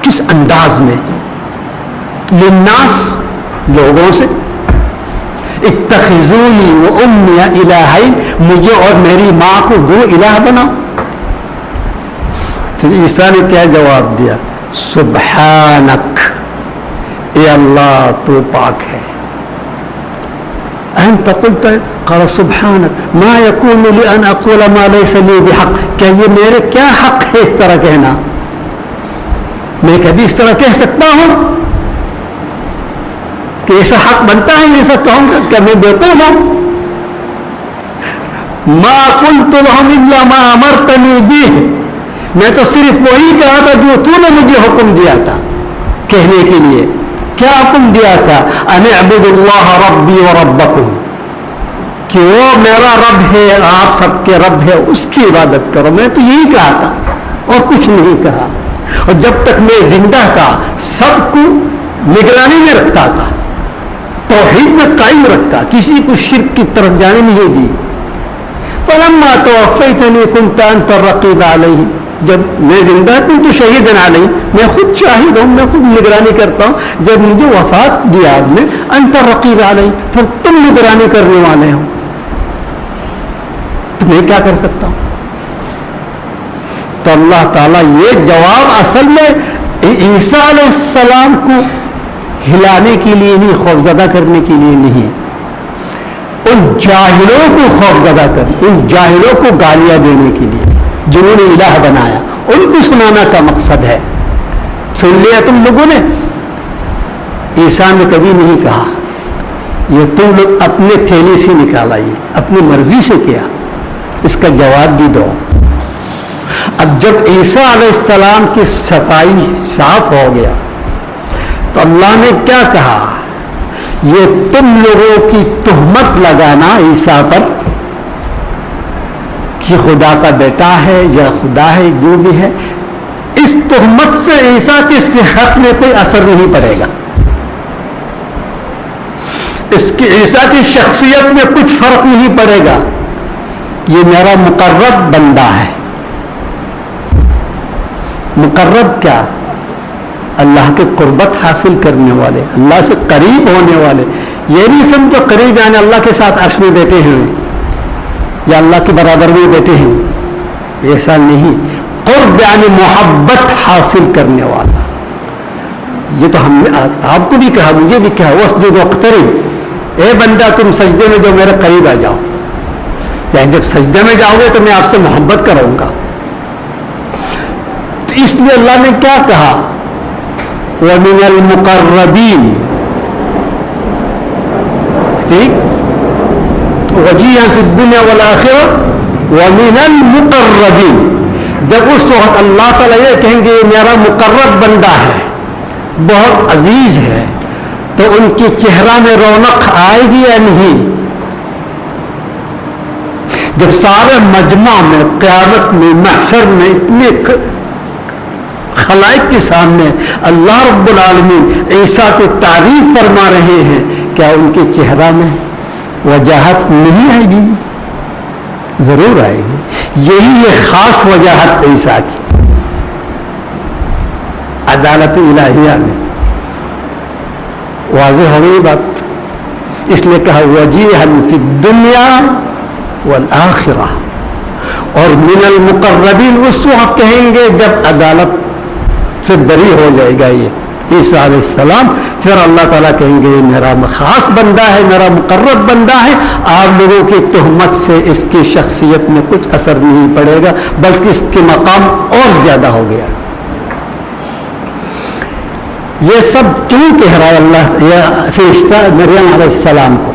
کس انداز میں, للناس, لوگوں سے, اتخذونی و امی الہین, مجھے اور میری ماں کو دو الہ بناؤ. تو عیسیٰ نے کیا جواب دیا؟ سبحانک, اے اللہ تو پاک ہے. انت قلت, قال سبحانک ما یکون لی ان اقول ما لیس لی بحق, کیا یہ میرے کیا حق ہے اس طرح کہنا؟ میں کبھی اس طرح کہہ سکتا ہوں کہ ایسا حق بنتا ہے ایسا کہوں گا؟ کیا میں بیوقوف ہوں؟ ما قلت لهم الا ما امرتنی به, میں تو صرف وہی کہا تھا جو تو نے مجھے حکم دیا تھا کہنے کے لیے. کیا حکم دیا تھا؟ ان اعبدوا اللہ ربی و ربکم, کہ وہ میرا رب ہے, آپ سب کے رب ہے, اس کی عبادت کرو. میں تو یہی کہا تھا اور کچھ نہیں کہا. اور جب تک میں زندہ تھا سب کو نگرانی میں رکھتا تھا, توحید میں قائم رکھتا, کسی کو شرک کی طرف جانے نہیں دی. فلما توفیتنی کنت انت الرقیب علیہ, جب میں زندہ ہوں تو شہید علیہ, میں خود شاہد ہوں, میں خود نگرانی کرتا ہوں. جب مجھے وفات دیا آپ نے, انت الرقیب علیہ, پھر تم نگرانی کرنے والے ہو, تو میں کیا کر سکتا ہوں؟ تو اللہ تعالیٰ یہ جواب اصل میں عیسیٰ علیہ السلام کو ہلانے کے لیے نہیں, خوفزدہ کرنے کے لیے نہیں, ان جاہلوں کو خوفزدہ کر, ان جاہلوں کو گالیاں دینے کے لیے جنہوں نے الہ بنایا, ان کو سنانا کا مقصد ہے. سن لیا تم لوگوں نے؟ عیسیٰ نے کبھی نہیں کہا, یہ تم لوگ اپنے تھیلی سے نکالا, یہ اپنی مرضی سے کیا, اس کا جواب بھی دو. اب جب عیسیٰ علیہ السلام کی صفائی صاف ہو گیا تو اللہ نے کیا کہا؟ یہ تم لوگوں کی تہمت لگانا عیسیٰ پر کہ خدا کا بیٹا ہے یا خدا ہے, جو بھی ہے, اس تہمت سے عیسیٰ کی صحت میں کوئی اثر نہیں پڑے گا, اس کی عیسیٰ کی شخصیت میں کچھ فرق نہیں پڑے گا. یہ میرا مقرب بندہ ہے. مقرب کیا؟ اللہ کے قربت حاصل کرنے والے, اللہ سے قریب ہونے والے. یہ نہیں سمجھو قریب یعنی اللہ کے ساتھ عرش میں بیٹھے ہیں یا اللہ کے برابر میں بیٹھے ہیں, ایسا نہیں. قرب یعنی محبت حاصل کرنے والا. یہ تو ہم نے آپ کو بھی کہا, مجھے بھی کہا, واسجد واقترب, اے بندہ تم سجدے میں جو میرے قریب آ جاؤ. یعنی جب سجدے میں جاؤ گے تو میں آپ سے محبت کروں گا. تو اس لیے اللہ نے کیا کہا, وَمِنَ الْمُقَرَّبِينَ, ٹھیک, وَجِيهًا فِي الدُّنْيَا وَالْآخِرَةِ وَمِنَ الْمُقَرَّبِينَ. جب اس وقت اللہ تعالیٰ یہ کہیں گے یہ میرا مقرب بندہ ہے, بہت عزیز ہے, تو ان کی چہرہ میں رونق آئے گی یا نہیں؟ جب سارے مجمع میں, قیامت میں, محشر میں, اتنے خلائق کے سامنے اللہ رب العالمین عیسیٰ کی تعریف فرما رہے ہیں, کیا ان کے چہرہ میں وجاہت نہیں آئے گی؟ ضرور آئے گی. یہی ہے خاص وجاہت عیسیٰ کی عدالت الہیہ میں. واضح ہو گئی بات. اس لیے کہا وجیہا فی الدنیا والآخرہ. اور من المقربین اس وقت کہیں گے جب عدالت سے بری ہو جائے گا یہ عیسیٰ علیہ السلام, پھر اللہ تعالیٰ کہیں گے یہ میرا خاص بندہ ہے, میرا مقرب بندہ ہے. آپ لوگوں کی تہمت سے اس کی شخصیت میں کچھ اثر نہیں پڑے گا, بلکہ اس کے مقام اور زیادہ ہو گیا. یہ سب کیوں کہہ رہا ہے اللہ یہ فرشتہ مریم علیہ السلام کو؟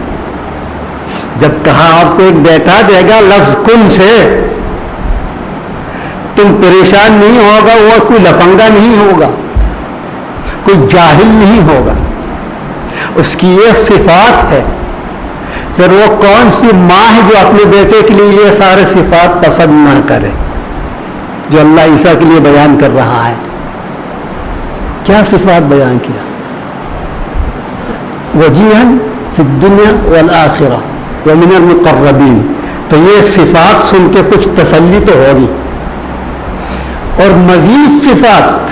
جب کہا آپ کو ایک بیٹا دے گا لفظ کن سے, تم پریشان نہیں ہوگا, وہ کوئی لفنگا نہیں ہوگا, کوئی جاہل نہیں ہوگا, اس کی یہ صفات ہے. پھر وہ کون سی ماں ہے جو اپنے بیٹے کے لیے یہ سارے صفات پسند نہ کرے جو اللہ عیسیٰ کے لیے بیان کر رہا ہے؟ کیا صفات بیان کیا؟ وجیہا فی الدنیا والآخرہ ومن المقربین. تو یہ صفات سن کے کچھ تسلی تو ہوگی. اور مزید صفات,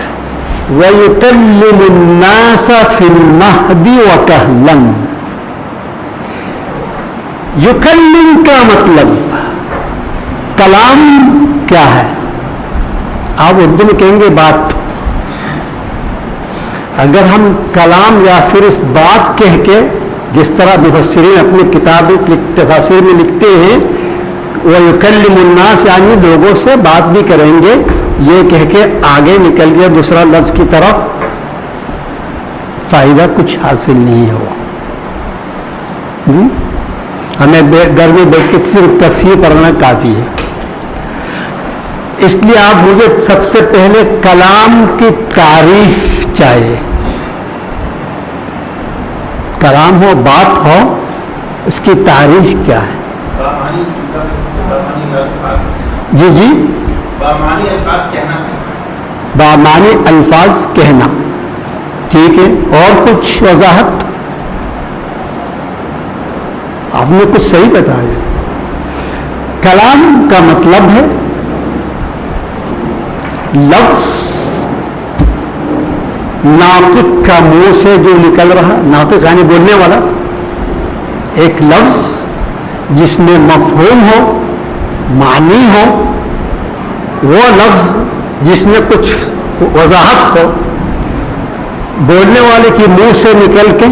وَيُكَلِّمُ النَّاسَ فِي الْمَهْدِ وَكَهْلًا. یکلم کا مطلب کلام کیا ہے؟ آپ اردو میں کہیں گے بات. اگر ہم کلام یا صرف بات کہہ کے, جس طرح مفسرین اپنی کتابیں تفاسیر میں لکھتے ہیں وَيُكَلِّمُ النَّاسَ یعنی لوگوں سے بات بھی کریں گے, یہ کہہ کے آگے نکل گیا دوسرا لفظ کی طرف, فائدہ کچھ حاصل نہیں ہوا. ہمیں گھر میں بیٹھ کے صرف تفسیر پڑھنا کافی ہے. اس لیے آپ مجھے سب سے پہلے کلام کی تعریف چاہیے. کلام ہو, بات ہو, اس کی تعریف کیا ہے؟ جی جی, بامانی الفاظ کہنا, ٹھیک ہے. اور کچھ وضاحت آپ نے کچھ صحیح بتایا. کلام کا مطلب ہے لفظ ناطق کا منہ سے جو نکل رہا, ناطق یعنی بولنے والا, ایک لفظ جس میں مفہوم ہو, معنی ہو, وہ لفظ جس میں کچھ وضاحت ہو, بولنے والے کی منہ سے نکل کے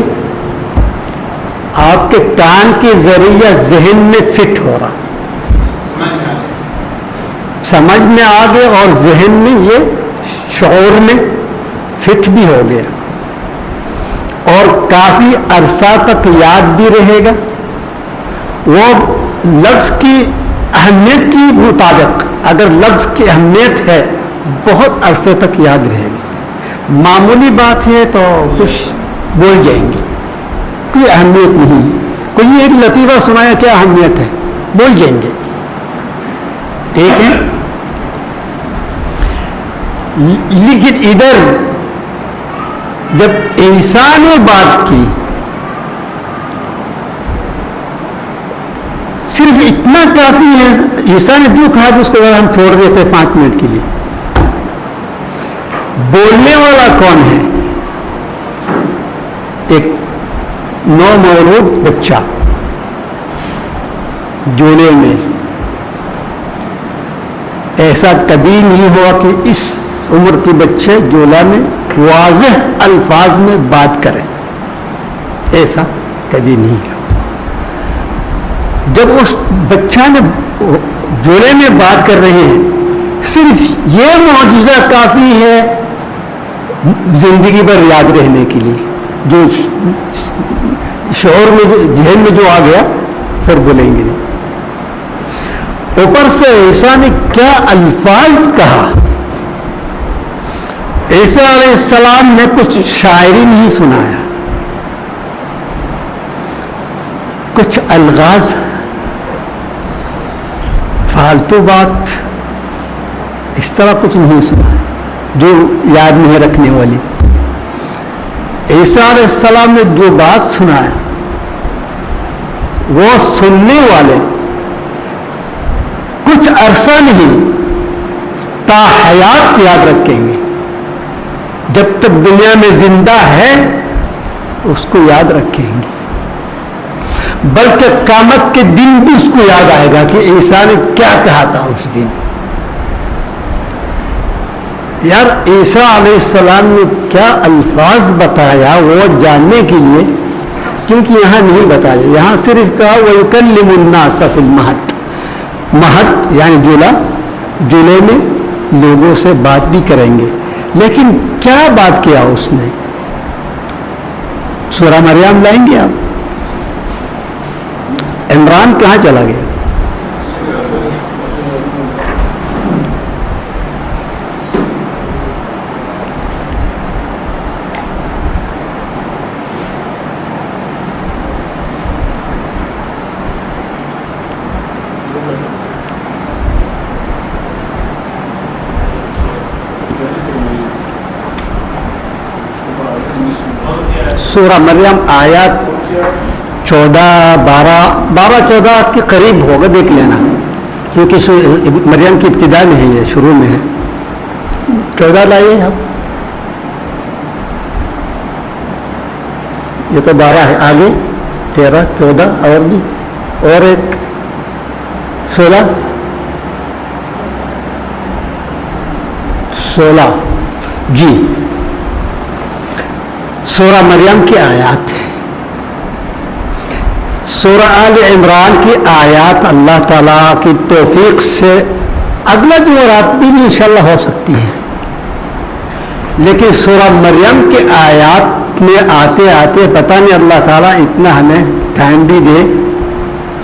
آپ کے کان کے ذریعہ ذہن میں فٹ ہو رہا, سمجھ میں آ گیا اور ذہن میں یہ شعور میں فٹ بھی ہو گیا, اور کافی عرصہ تک یاد بھی رہے گا. وہ لفظ کی اہمیت کے مطابق اگر لفظ کی اہمیت ہے بہت عرصے تک یاد رہے گی. معمولی بات ہے تو کچھ بول جائیں گے, کوئی اہمیت نہیں, کوئی ایک لطیفہ سنایا کیا اہمیت ہے, بول جائیں گے, ٹھیک ہے. لیکن ادھر جب عیسیٰ نے بات کی صرف اتنا کافی ہے. عیسیٰ نے جو کہا کہ اس کو ہم چھوڑ دیتے 5 منٹ کے لیے. بولنے والا کون ہے؟ ایک نو مولود بچہ جوڑے میں, ایسا کبھی نہیں ہوا کہ اس عمر کے بچے جولا میں واضح الفاظ میں بات کریں، ایسا کبھی نہیں ہوا۔ جب اس بچہ نے جولے میں بات کر رہے ہیں، صرف یہ معجزہ کافی ہے زندگی بھر یاد رہنے کے لیے، جو شعور میں ذہن میں جو آ گیا پھر بولیں گے نہیں۔ اوپر سے عیسیٰ نے کیا الفاظ کہا! عیسیٰ علیہ السلام نے کچھ شاعری نہیں سنایا، کچھ الغاز، فالتو بات اس طرح کچھ نہیں سنا جو یاد نہیں رکھنے والی۔ عیسیٰ علیہ السلام نے جو بات سنایا وہ سننے والے کچھ عرصہ نہیں تا حیات یاد رکھیں گے، جب تک دنیا میں زندہ ہے اس کو یاد رکھیں گے، بلکہ قیامت کے دن بھی اس کو یاد آئے گا کہ عیسیٰ نے کیا کہا تھا اس دن۔ یار عیسیٰ علیہ السلام نے کیا الفاظ بتایا وہ جاننے کے لیے، کیونکہ یہاں نہیں بتایا، یہاں صرف کہا وَيُكَلِّمُ النَّاسَ فِي الْمَهْدِ، مہد یعنی جولا، جولے میں لوگوں سے بات بھی کریں گے، لیکن کیا بات کیا اس نے؟ سورہ مریم لائیں گے آپ؟ عمران کہاں چلا گیا؟ سورہ مریم آیات 14 کے قریب ہوگا، دیکھ لینا، کیونکہ مریم کی ابتدا میں ہے، یہ شروع میں ہے۔ 14 لائیے آپ، یہ تو 12 ہے، آگے 13 14 اور بھی، اور ایک 16 جی سورہ مریم کی آیات ہے۔ سورہ آل عمران کی آیات اللہ تعالیٰ کی توفیق سے اگلا جمعرات بھی انشاءاللہ ہو سکتی ہے، لیکن سورہ مریم کے آیات میں آتے آتے پتہ نہیں اللہ تعالیٰ اتنا ہمیں ٹائم بھی دے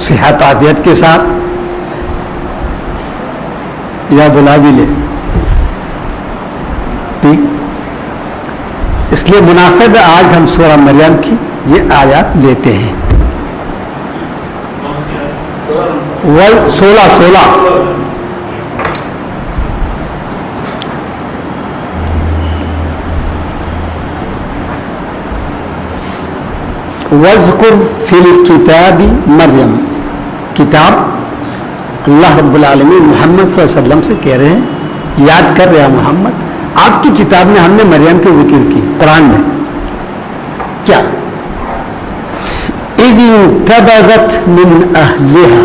صحت عافیت کے ساتھ، یا بلا بھی لے، ٹھیک۔ اس لیے مناسب ہے آج ہم سورہ مریم کی یہ آیات لیتے ہیں۔ 16 وَاذْكُرْ فِي الْكِتَابِ مریم، کتاب اللہ رب العالمین محمد صلی اللہ علیہ وسلم سے کہہ رہے ہیں، یاد کر رہے ہیں محمد، آپ کی کتاب میں ہم نے مریم کے ذکر کی، قرآن میں کیا؟ اِذِ انتبذت من اہلها،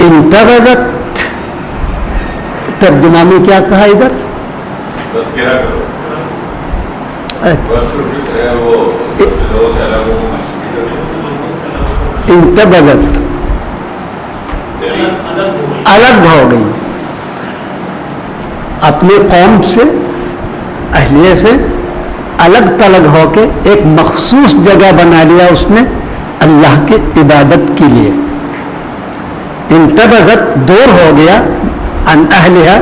انتبذت ترجمہ میں کیا کہا ادھر؟ انتبذت الگ ہو گئی، اپنے قوم سے، اہلیہ سے الگ تلگ ہو کے ایک مخصوص جگہ بنا لیا اس نے اللہ کی عبادت کے لیے۔ انتبذت دور ہو گیا، عن اہلیہ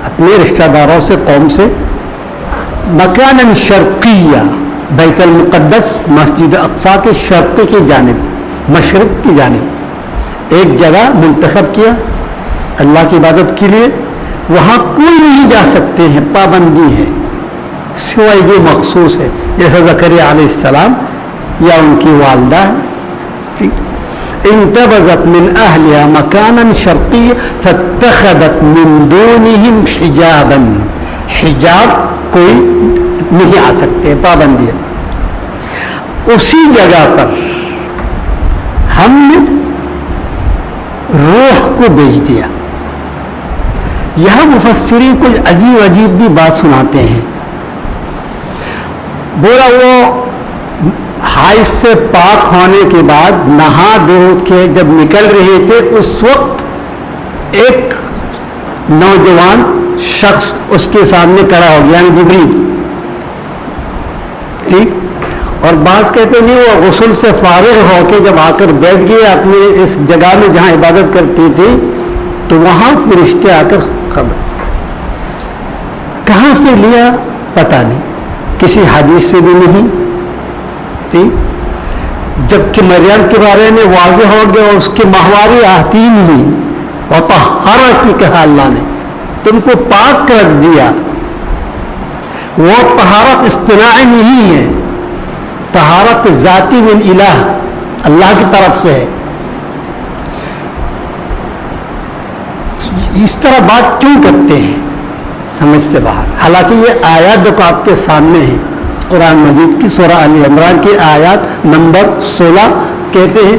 اپنے رشتہ داروں سے، قوم سے، مکانا شرقیہ بیت المقدس مسجد اقصی کے شرق کی جانب، مشرق کی جانب ایک جگہ منتخب کیا اللہ کی عبادت کے لیے، وہاں کوئی نہیں جا سکتے ہیں، پابندی ہے سوائے جو مخصوص ہے، جیسے زکریا علیہ السلام یا ان کی والدہ۔ انتبذت من اہلها مکانا شرقیا فاتخذت من دونهم حجابا، حجاب کوئی نہیں آ سکتے، پابندی ہے۔ اسی جگہ پر ہم نے روح کو بھیج دیا، یہاں مفسرین کچھ عجیب عجیب بھی بات سناتے ہیں. بولا وہ حائض سے پاک ہونے کے بعد نہا دھو کے جب نکل رہے تھے اس وقت ایک نوجوان شخص اس کے سامنے کھڑا ہو گیا, یعنی جبریل. ٹھیک. اور بات کہتے نہیں وہ غسل سے فارغ ہو کے جب آ کر بیٹھ گئے اپنے اس جگہ میں جہاں عبادت کرتی تھی تو وہاں فرشتے آ کر خبر کہاں سے لیا پتہ نہیں, کسی حدیث سے بھی نہیں. ٹھیک. جبکہ مریم کے بارے میں واضح ہو گیا اس کی ماہواری آتی نہیں, وطہرہ کی کہا اللہ نے تم کو پاک کر دیا. وہ طہارت اصطناعی نہیں ہے, طہارت ذاتی من الہ, اللہ کی طرف سے ہے. اس طرح بات کیوں کرتے ہیں سمجھ سے باہر. حالانکہ یہ آیات جو آپ کے سامنے ہیں قرآن مجید کی سورہ آل عمران کی آیات نمبر 16 کہتے ہیں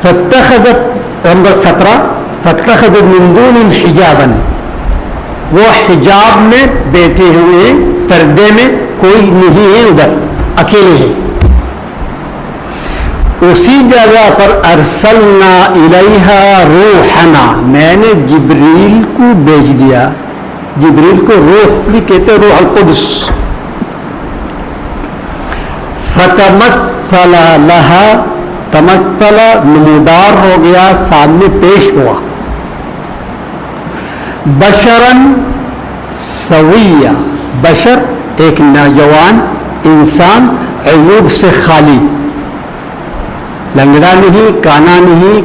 فاتخذت نمبر 17 فاتخذت من دونہم حجابا, وہ حجاب میں بیٹھے ہوئے پردے میں کوئی نہیں ہے, ادھر اکیلے ہیں. اسی جگہ پر ارسلنا الیہا روحنا, میں نے جبریل کو بھیج دیا. جبریل کو روح بھی کہتے روح القدس. فتمثل لہا, تمثل نمودار ہو گیا, سامنے پیش ہوا. بشرن سویہ, بشر ایک نوجوان انسان عیوب سے خالی, لنگڑا نہیں, کانا نہیں,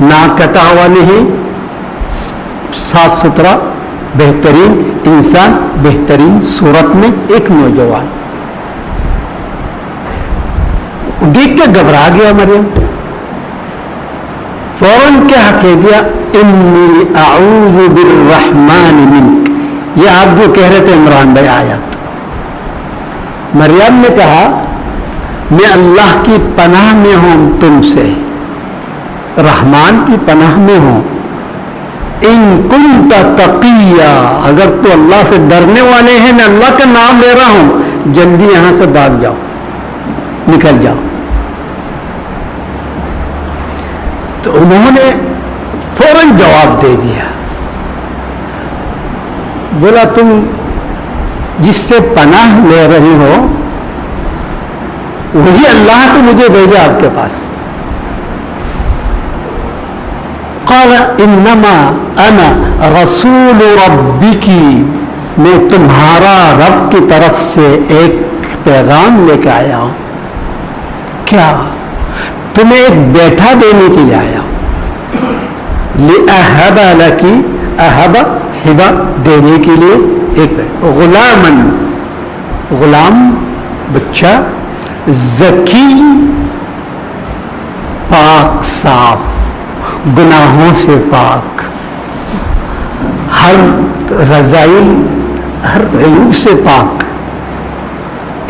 ناک کٹا ہوا نہیں, صاف ستھرا بہترین انسان, بہترین صورت میں ایک نوجوان. دیکھ کے گھبرا گیا مریم, فوراً کیا کہہ دیا انی اعوذ بالرحمن منک. یہ آپ جو کہہ رہے تھے عمران بھائی آیات, مریم نے کہا میں اللہ کی پناہ میں ہوں تم سے, رحمان کی پناہ میں ہوں. ان کنت تقیا, اگر تو اللہ سے ڈرنے والے ہیں, میں اللہ کا نام لے رہا ہوں, جلدی یہاں سے بھاگ جاؤ, نکل جاؤ. تو انہوں نے فوراً جواب دے دیا, بولا تم جس سے پناہ لے رہی ہو وہی اللہ کو مجھے بھیجا آپ کے پاس. قال انما انا رسول ربک, میں تمہارا رب کی طرف سے ایک پیغام لے کے آیا ہوں. کیا؟ تمہیں ایک بیٹا دینے کے لیے آیا ہوں. لأہب لکی, اہب ہبہ دینے کے لیے, ایک غلامن, غلام بچہ, زکی پاک صاف, گناہوں سے پاک, ہر رذائل ہر عیوب سے پاک.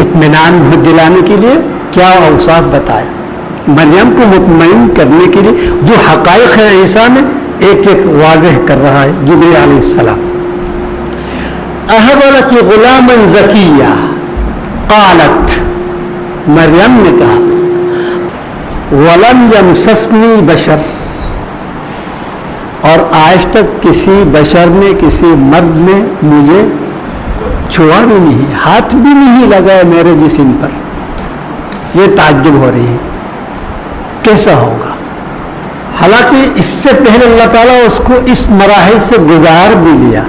اطمینان دلانے کے لیے کیا اوصاف بتائے, مریم کو مطمئن کرنے کے لیے جو حقائق ہے عیسیٰ میں ایک ایک واضح کر رہا ہے جبریل علیہ السلام. اہب لکی غلاما زکیہ, قالت, مریم نے کہا ولم یمسسنی بشر, اور آج تک کسی بشر نے, کسی مرد نے مجھے چھوا بھی نہیں, ہاتھ بھی نہیں لگایا میرے جسم پر. یہ تعجب ہو رہی ہے کیسا ہوگا, حالانکہ اس سے پہلے اللہ تعالیٰ اس کو اس مراحل سے گزار بھی لیا.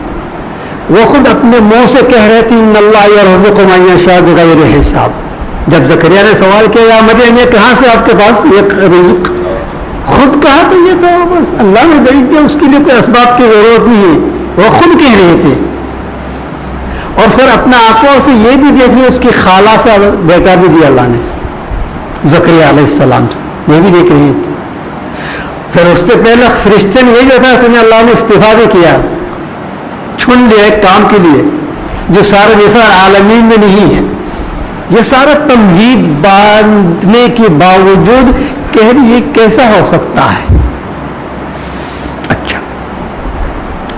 وہ خود اپنے منہ سے کہہ رہے تھے ان اللہ یرزق من یشاء بغیر حساب. جب زکریا نے سوال کیا یا مریم یہ کہاں سے آپ کے پاس یہ رزق, خود کہا تھا یہ تو بس اللہ نے بھیج دیا, اس کے لیے کوئی اسباب کی ضرورت نہیں ہے, وہ خود کہہ رہے تھے. اور پھر اپنا آنکھوں سے یہ بھی دیکھ لیا اس کی خالہ سے بیٹا بھی دیا اللہ نے زکریا علیہ السلام سے, یہ بھی دیکھ رہے تھے. پھر اس سے پہلے فرشتے نے یہ دیکھا کہ اللہ نے استعفا بھی کیا, چن لیا ایک کام کے لیے جو سارے نثار عالمین میں نہیں ہے. یہ سارا تمہید باندھنے کے باوجود کہہ رہی یہ کیسا ہو سکتا ہے. اچھا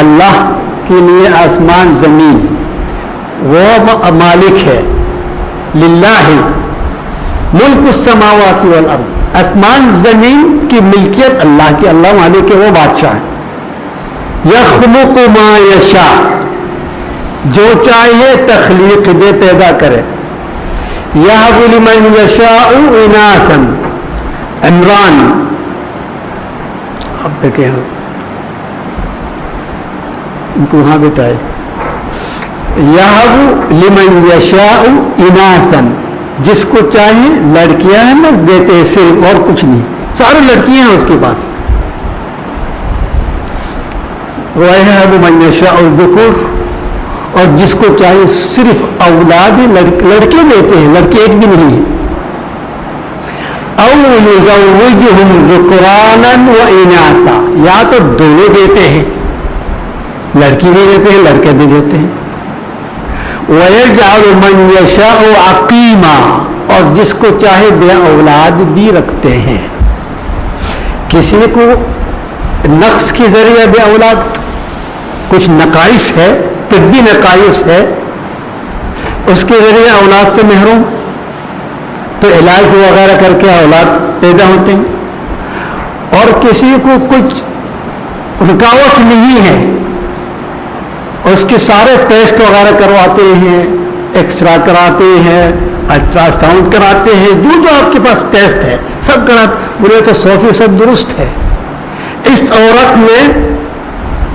اللہ کے لیے آسمان زمین وہ مالک ہے. للہ ملک السماوات والارض، آسمان زمین کی ملکیت اللہ کی، اللہ مالک ہے، وہ بادشاہ ہے. یخلق ما یشاء، جو چاہیے تخلیق دے، پیدا کرے. یہب لمن یشاء اناثا، عمران اب دیکھیں ان کو وہاں بتائے. یہب لمن یشاء اناثا، جس کو چاہے لڑکیاں ہیں نا دیتے ہیں صرف، اور کچھ نہیں، سارے لڑکیاں ہیں اس کے پاس. وَيَهَبُ مَن يَشَاءُ الذُّكُورَ، اور جس کو چاہے صرف اولاد لڑکے دیتے ہیں، لڑکے ایک بھی نہیں ہے. أَوْ يُزَوِّجُهُمْ ذُكْرَانًا وَإِنَاثًا، یا تو دونوں دیتے ہیں، لڑکی بھی دیتے ہیں لڑکے بھی دیتے ہیں. وَيَجْعَلُ مَن يَشَاءُ عَقِيمًا، اور جس کو چاہے بے اولاد بھی رکھتے ہیں. کسی کو نقص کے ذریعے بے اولاد، کچھ نقائص ہے، طبی نقائص ہے، اس کے ذریعے اولاد سے محروم، تو علاج وغیرہ کر کے اولاد پیدا ہوتے ہیں. اور کسی کو کچھ رکاوٹ نہیں ہے، اس کے سارے ٹیسٹ وغیرہ کرواتے ہیں، ایکسرا کراتے ہیں، الٹرا ساؤنڈ کراتے ہیں، جو آپ کے پاس ٹیسٹ ہے سب کراتے، بولے تو 100% درست ہے. اس عورت میں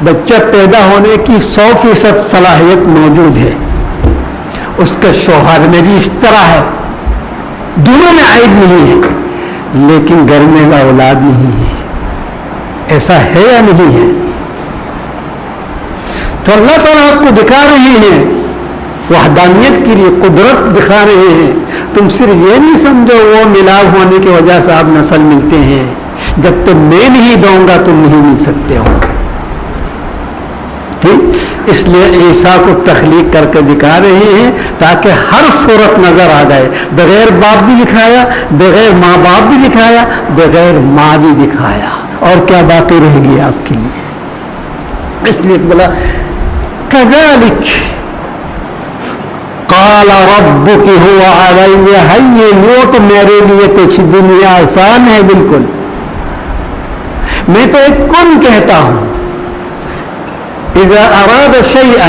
بچہ پیدا ہونے کی 100% صلاحیت موجود ہے. اس کے شوہر میں بھی اس طرح ہے، دونوں میں عیب نہیں ہے، لیکن گھر میں اولاد نہیں ہے. ایسا ہے یا نہیں ہے؟ تو اللہ تعالیٰ آپ کو دکھا رہے ہیں، وحدانیت کے لیے قدرت دکھا رہے ہیں. تم صرف یہ نہیں سمجھو وہ ملاپ ہونے کی وجہ سے آپ نسل ملتے ہیں، جب تک میں نہیں دوں گا تم نہیں مل سکتے ہو. ٹھیک، اس لیے عیسیٰ کو تخلیق کر کے دکھا رہے ہیں تاکہ ہر صورت نظر آ جائے. بغیر باپ بھی دکھایا، بغیر ماں باپ بھی دکھایا، بغیر ماں بھی دکھایا، اور کیا باتیں رہ گئی آپ کے لیے. اس لیے بولا کذالک قال ربک هو علی ہین، وہ تو میرے لیے کچھ دنیا آسان ہے بالکل. میں تو ایک کن کہتا ہوں. اذا اراد شیئا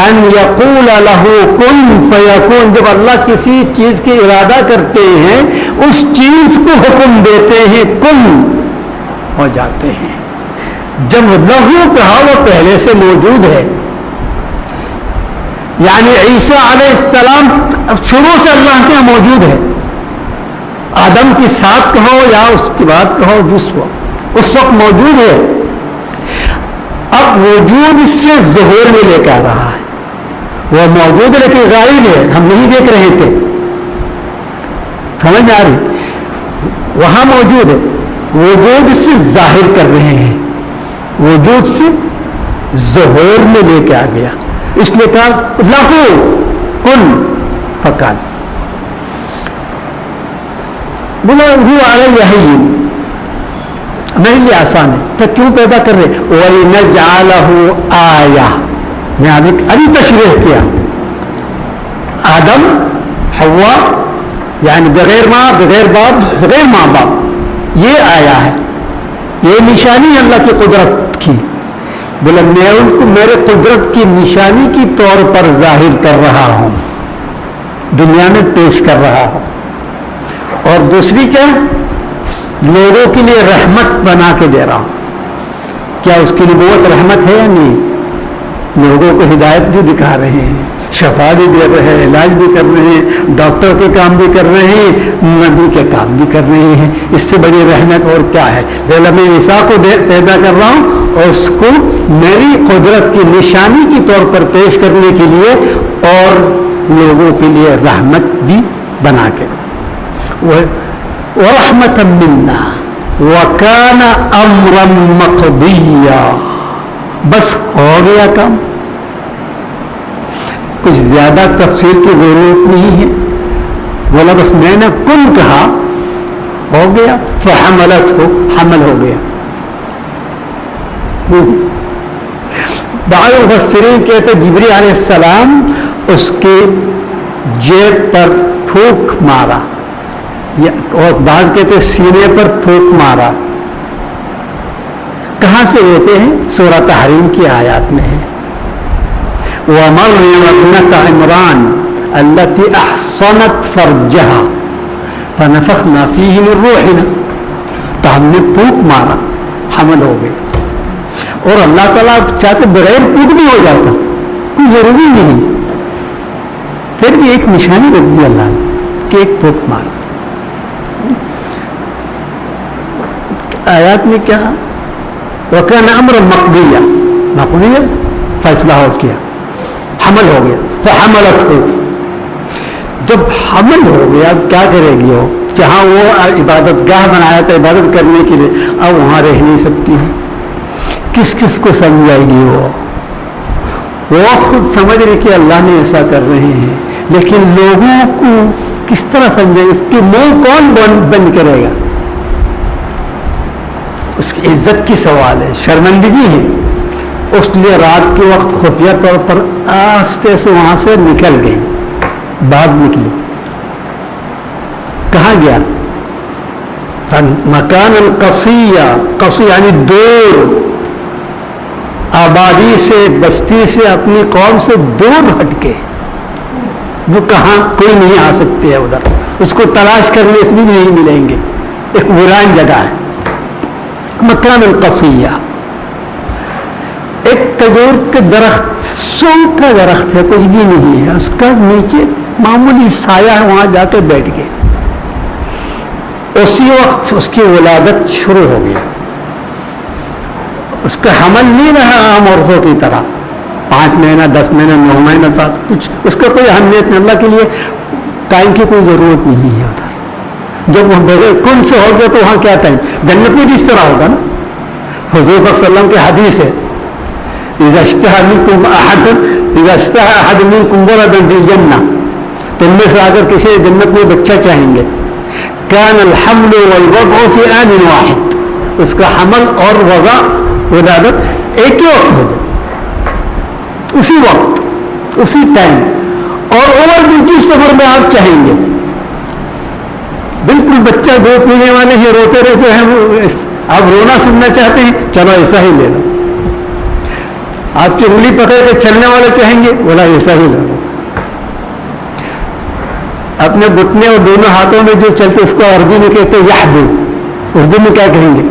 ان یقول له کن فیکون، جب اللہ کسی چیز کی ارادہ کرتے ہیں اس چیز کو حکم دیتے ہیں، کن ہو جاتے ہیں. جب لہو کہا وہ پہلے سے موجود ہے، یعنی عیسیٰ علیہ السلام شروع سے اللہ کے یہاں موجود ہے. آدم کی ساتھ کہو یا اس کی بات کہو، جس اس وقت موجود ہے. اب وجود اس سے ظہور میں لے کے آ رہا ہے. وہ موجود ہے لیکن غائب ہے، ہم نہیں دیکھ رہے تھے. سمجھ آ رہی؟ وہاں موجود ہے، وجود اس سے ظاہر کر رہے ہیں، وجود سے ظہور میں لے کے آ گیا. اس لیے کہا لہو کن فکان. بولا وہ علی ہین، میرے لیے آسان ہے. تو کیوں پیدا کر رہے؟ وَلِنَجْعَلَهُ آیَةً، میں ابھی تشریح کیا. آدم حوا، یعنی بغیر ماں بغیر باپ بغیر ماں باپ، یہ آیا ہے، یہ نشانی ہے اللہ کی قدرت کی. بولا میں ان کو میرے قدرت کی نشانی کی طور پر ظاہر کر رہا ہوں، دنیا میں پیش کر رہا ہوں. اور دوسری کیا؟ لوگوں کے لیے رحمت بنا کے دے رہا ہوں. کیا اس کی نبوت رحمت ہے یا نہیں؟ لوگوں کو ہدایت بھی دکھا رہے ہیں، شفا بھی دے رہے ہیں، علاج بھی کر رہے ہیں، ڈاکٹر کے کام بھی کر رہے ہیں، نبی کے کام بھی کر رہے ہیں. اس سے بڑی رحمت اور کیا ہے؟ میں عیسیٰ کو پیدا کر رہا ہوں اور اس کو میری قدرت کی نشانی کی طور پر پیش کرنے کے لیے اور لوگوں کے لیے رحمت بھی بنا کے. وَرَحْمَةً مِنَّا وَكَانَ أَمْرًا مَقْضِيًّا، بس ہو گیا کام. کچھ زیادہ تفسیر کی ضرورت نہیں ہے. بولا بس میں نے کن کہا، ہو گیا. فحملت ہو، حمل ہو گیا. بعض مفسرین کہتے جبریل علیہ السلام اس کے جیب پر پھونک مارا، اور بعض کہتے سینے پر پھونک مارا. کہاں سے لیتے ہیں؟ سورہ تحریم کی آیات میں ہے. وَمَرْيَمَ ابْنَتَ عِمْرَانَ الَّتِي أَحْصَنَتْ فَرْجَهَا فَنَفَخْنَا فِيهِ مِنْ رُوحِنَا، تو ہم نے پھونک مارا، حمل ہو گئی. اور اللہ تعالیٰ چاہتے بغیر پھونک بھی ہو جاتا، کوئی ضروری نہیں، پھر بھی ایک نشانی رکھ دی اللہ نے کہ ایک پھونک مارا. آیات میں کیا وَكَانَ أَمْرًا مَقْضِيًّا، مقضیہ فیصلہ ہو کیا، حمل ہو گیا. فَحَمَلَتْهُ، جب حمل ہو گیا اب کیا کرے گی؟ وہ جہاں وہ عبادت گاہ بنایا تھا عبادت کرنے کے لیے، اب وہاں رہ نہیں سکتی ہے. کس کس کو سمجھائے گی؟ وہ خود سمجھ رہے کہ اللہ نے ایسا کر رہے ہیں، لیکن لوگوں کو کس طرح سمجھے؟ اس کے منہ کون بند کرے گا؟ اس کی عزت کی سوال ہے، شرمندگی ہے. اس لیے رات کے وقت خفیہ طور پر آہستہ سے وہاں سے نکل گئی، باہر نکلی. کہاں گیا؟ مکان القصیہ، قصی یعنی دور، آبادی سے، بستی سے، اپنی قوم سے دور ہٹ کے. وہ کہاں کوئی نہیں آ سکتے ہے ادھر، اس کو تلاش کرنے سے بھی نہیں ملیں گے. ایک ویران جگہ ہے مکان القصیہ. ایک کھجور کے درخت، سوکھا درخت ہے، کچھ بھی نہیں ہے، اس کا نیچے معمولی سایہ ہے، وہاں جا کے بیٹھ گئے. اسی وقت اس کی ولادت شروع ہو گیا. اس کا حمل نہیں رہا عام عورتوں کی طرح 5 مہینہ 10 مہینہ 9 مہینہ 7 کچھ، اس کا کوئی اہمیت نہیں. اللہ کے لیے ٹائم کی کوئی ضرورت نہیں ہے ادھر. جب وہ بغیر کن سے ہو گیا تو وہاں کیا ٹائم؟ جنت میں بھی اس طرح ہوگا نا. حضور صلی اللہ علیہ وسلم کی حدیث ہے اذا اشتهى منكم احد ولدا في الجنة، تم میں سے اگر کسی جنت میں بچہ چاہیں گے، كان الحمل والوضع في آن واحد، اس کا حمل اور وضع ولادت ایک ہی وقت ہو جائے، اسی وقت اسی ٹائم. اور عمر بھی جس سفر میں آپ چاہیں گے. بالکل بچہ دودھ پینے والے ہی روتے رہتے ہیں، آپ رونا سننا چاہتے ہیں، چلو ایسا ہی لے لو. آپ کی انگلی پکڑ کے چلنے والے کہیں گے، بولا ایسا ہی لے لو. اپنے گھٹنے اور دونوں ہاتھوں میں جو چلتے اس کو عربی میں کہتے ہیں یحبو، اردو میں کیا کہیں گے؟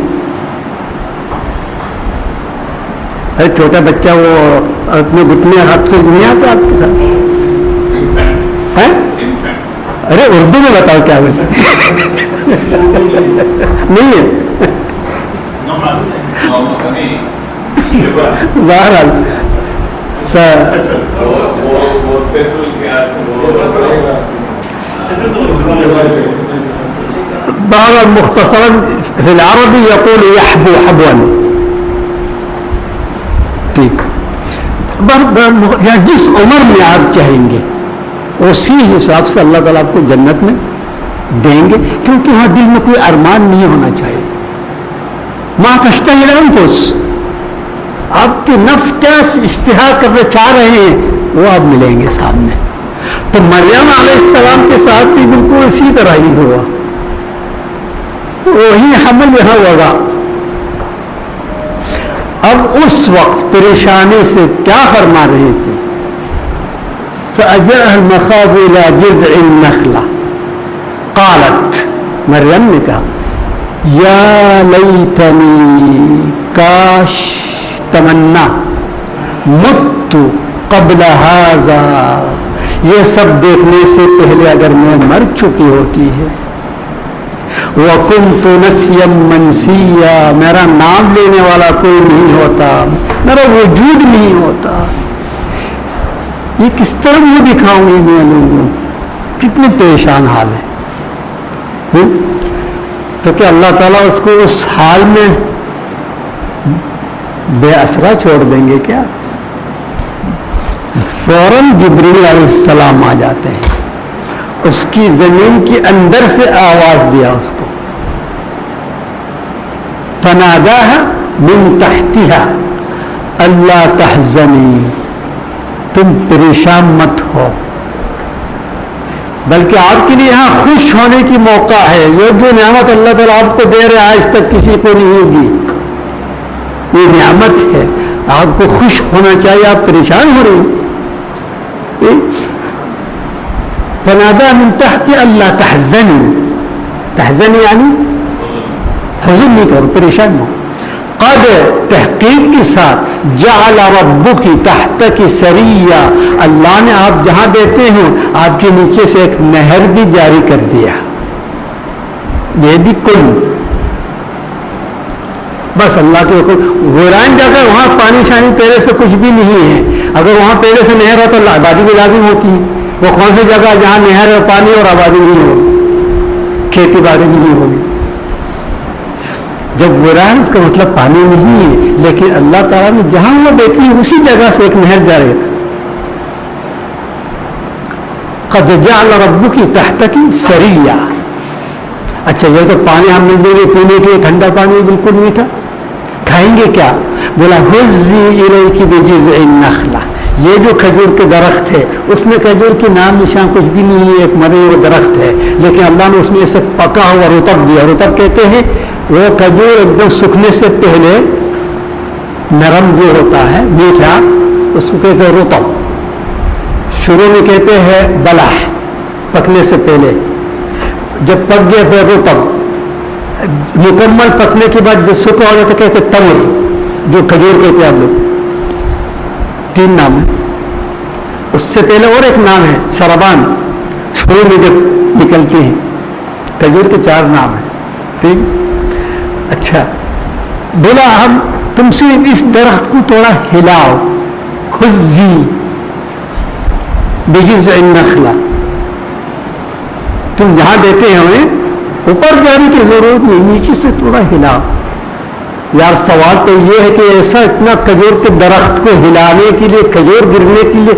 ارے چھوٹا بچہ وہ اپنے گھٹنے ہاتھ سے نہیں آتا آپ کے ساتھ؟ ارے اردو میں بتاؤ کیا بتا نہیں ہے. بہرحال مختصراً فی العربی یقول یحبو حبوا. ٹھیک، جس عمر میں آپ چاہیں گے اسی حساب سے اللہ تعالیٰ آپ کو جنت میں دیں گے، کیونکہ وہاں دل میں کوئی ارمان نہیں ہونا چاہیے. ما تشتہی الانفس، آپ کی نفس کیا اشتہا کرنا چاہ رہے ہیں وہ آپ ملیں گے سامنے. تو مریم علیہ السلام کے ساتھ بھی بالکل اسی طرح ہی ہوا، وہی حمل یہاں ہوگا. اب اس وقت پریشانی سے کیا فرما رہے تھے؟ فأجاءها المخاض إلى جذع النخلة قالت، مریم نے کہا یا لیتنی، کاش، تمنا، مت قبل هذا، یہ سب دیکھنے سے پہلے اگر میں مر چکی ہوتی ہے. وَكُنْتُ نَسْيًا مَنْسِيًّا، میرا نام لینے والا کوئی نہیں ہوتا، میرا وجود نہیں ہوتا. یہ کس طرح میں دکھاؤں گی میں لوگوں؟ کتنے پریشان حال ہے. تو کیا اللہ تعالیٰ اس کو اس حال میں بے اسرا چھوڑ دیں گے کیا؟ فوراً جبریل علیہ السلام آ جاتے ہیں، اس کی زمین کے اندر سے آواز دیا اس کو، فناداها من تحتها اللہ تحزنی، تم پریشان مت ہو، بلکہ آپ کے لیے یہاں خوش ہونے کی موقع ہے. یہ جو نعمت اللہ تعالیٰ آپ کو دے رہے آج تک کسی کو نہیں دی، یہ نعمت ہے، آپ کو خوش ہونا چاہیے. آپ پریشان ہو رہے ہیں. فنادى من تحت اللہ تحزنی، تحزنی یعنی حزن نہیں کرو، پریشان ہو. قد تحقیق کے ساتھ جعل ربک تحتک سریہ، اللہ نے آپ جہاں بیٹھے ہیں آپ کے نیچے سے ایک نہر بھی جاری کر دیا. یہ بھی کل بس اللہ کے حکم. ویران جا کر وہاں پانی شانی پہلے سے کچھ بھی نہیں ہے. اگر وہاں پہلے سے نہر ہو تو آبادی بھی لازم ہوتی ہے. وہ کون سی جگہ جہاں نہر اور پانی اور آبادی نہیں ہوگی، کھیتی باڑی نہیں ہوگی. جب ویران اس کا مطلب پانی نہیں ہے، لیکن اللہ تعالیٰ نے جہاں وہ بیٹھی اسی جگہ سے ایک نہر جاری. قد جعل ربک تحتک سریہ. اچھا یہ تو پانی ہم مل دیں گے پینے کے لیے، ٹھنڈا پانی بالکل میٹھا، کھائیں گے کیا؟ بولا حزی الیک بجذع النخلہ، یہ جو کھجور کے درخت ہے اس میں کھجور کی نام نشان کچھ بھی نہیں ہے، ایک مرے ہوئے درخت ہے، لیکن اللہ نے اس میں اسے پکا ہوا رطب دیا. رطب کہتے ہیں وہ کھجور ایک دم سوکھنے سے پہلے نرم جو ہوتا ہے میٹھا، اس کو کہتے ہیں رطب. شروع میں کہتے ہیں بلح، پکنے سے پہلے. جب پک گیا پھر رطب. مکمل پکنے کے بعد جو سوکھا ہو جاتا کہتے ہیں تمر، جو کھجور کہتے ہیں آپ لوگ. 3 نام ہے. اس سے پہلے اور ایک نام ہے سربان، شروع میں جب نکلتی ہیں. کھجور کے 4 نام ہیں. ٹھیک. اچھا بولا ہم تم سے اس درخت کو تھوڑا ہلاؤ. خزی بجذع النخلہ، تم جہاں بیٹھے ہیں اوپر جانے کی ضرورت نہیں، نیچے سے تھوڑا ہلاؤ. یار سوال تو یہ ہے کہ ایسا اتنا کھجور کے درخت کو ہلانے کے لیے، کھجور گرنے کے لیے،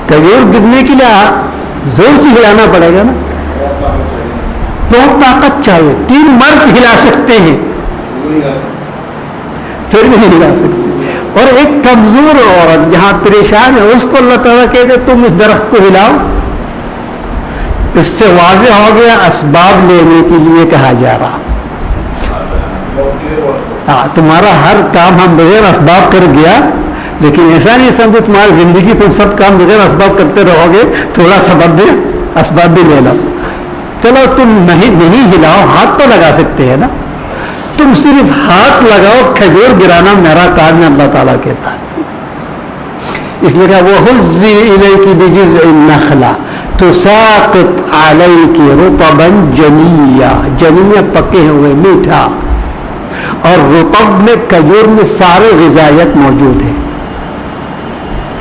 کھجور گرنے کے لیے زور سے ہلانا پڑے گا نا، بہت طاقت چاہیے. 3 مرد ہلا سکتے ہیں پھر بھی نہیں ہلا سکتے. اور ایک کمزور عورت جہاں پریشان ہے اس کو اللہ تعالیٰ کہتے تم اس درخت کو ہلاؤ. اس سے واضح ہو گیا اسباب لینے کے لیے کہا جا رہا. تمہارا ہر کام ہم بغیر اسباب کر گیا، لیکن ایسا نہیں سمجھو تمہاری زندگی تم سب کام بغیر اسباب کرتے رہو گے. تھوڑا سبب بھی اسباب بھی لے لو. چلو تم نہیں ہلاؤ، ہاتھ تو لگا سکتے ہیں نا. تم صرف ہاتھ لگاؤ، کھجور گرانا میرا کام ہے، اللہ تعالیٰ کہتا ہے. اس لیے کہ وَحُزِّ إِلَيْكِ بِجِذْعِ النَّخْلَةِ تُسَاقِطْ عَلَيْكِ رُطَبًا جَنِيًّا، جنیہ پکے ہوئے میٹھا. اور رطب میں کھجور میں سارے غذائیت موجود ہے.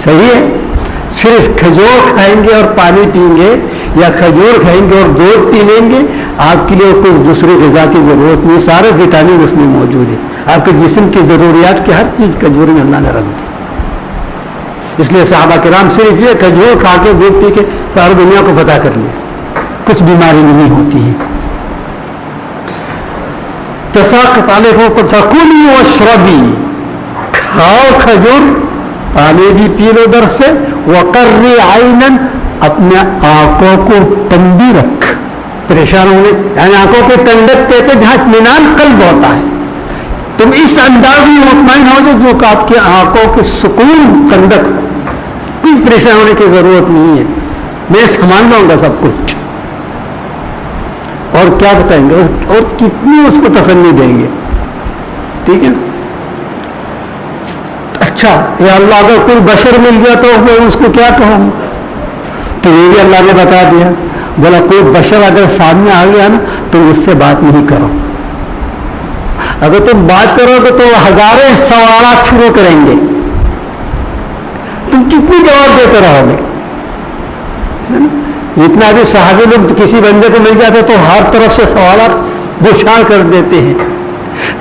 صحیح ہے. صرف کھجور کھائیں گے اور پانی پئیں گے، یا کھجور کھائیں گے اور دودھ پی لیں گے، آپ کے لیے کوئی دوسری غذا کی ضرورت نہیں. سارے وٹامن اس میں موجود ہے. آپ کے جسم کی ضروریات کی ہر چیز کھجور میں اللہ نے رکھ دی. اس لیے صحابہ کرام صرف یہ کھجور کھا کے دودھ پی کے ساری دنیا کو پتہ کر لیا، کچھ بیماری نہیں ہوتی ہے. تساقط علیکم فکلوا واشربی، کھاؤ کھجور، پانی بھی پی لو در سے. وقرری عینا، اپنے آنکھوں کو ٹھنڈی رکھ. پریشان ہونے یعنی آنکھوں کے ٹھنڈک کہتے جہاں اطمینان قلب ہوتا ہے. تم اس انداز میں مطمئن ہو جاؤ جو کہ آپ کی آنکھوں کے سکون ٹھنڈک، کوئی پریشان ہونے کی ضرورت نہیں ہے. میں سنبھال لوں گا سب کچھ. اور کیا بتائیں گے اور کتنی اس کو تسلی دیں گے. ٹھیک ہے. اچھا یا اللہ اگر کوئی بشر مل گیا تو میں اس کو کیا کہوں گا؟ تو یہ بھی اللہ نے بتا دیا. بولا کوئی بشر اگر سامنے آ گیا نا تو اس سے بات نہیں کرو. اگر تم بات کرو گے تو ہزاریں سوالات شروع کریں گے. تم کتنی جواب دیتے رہو گے؟ جتنا بھی صحابی لوگ کسی بندے کو مل جاتے تو ہر طرف سے سوالات بشار کر دیتے ہیں.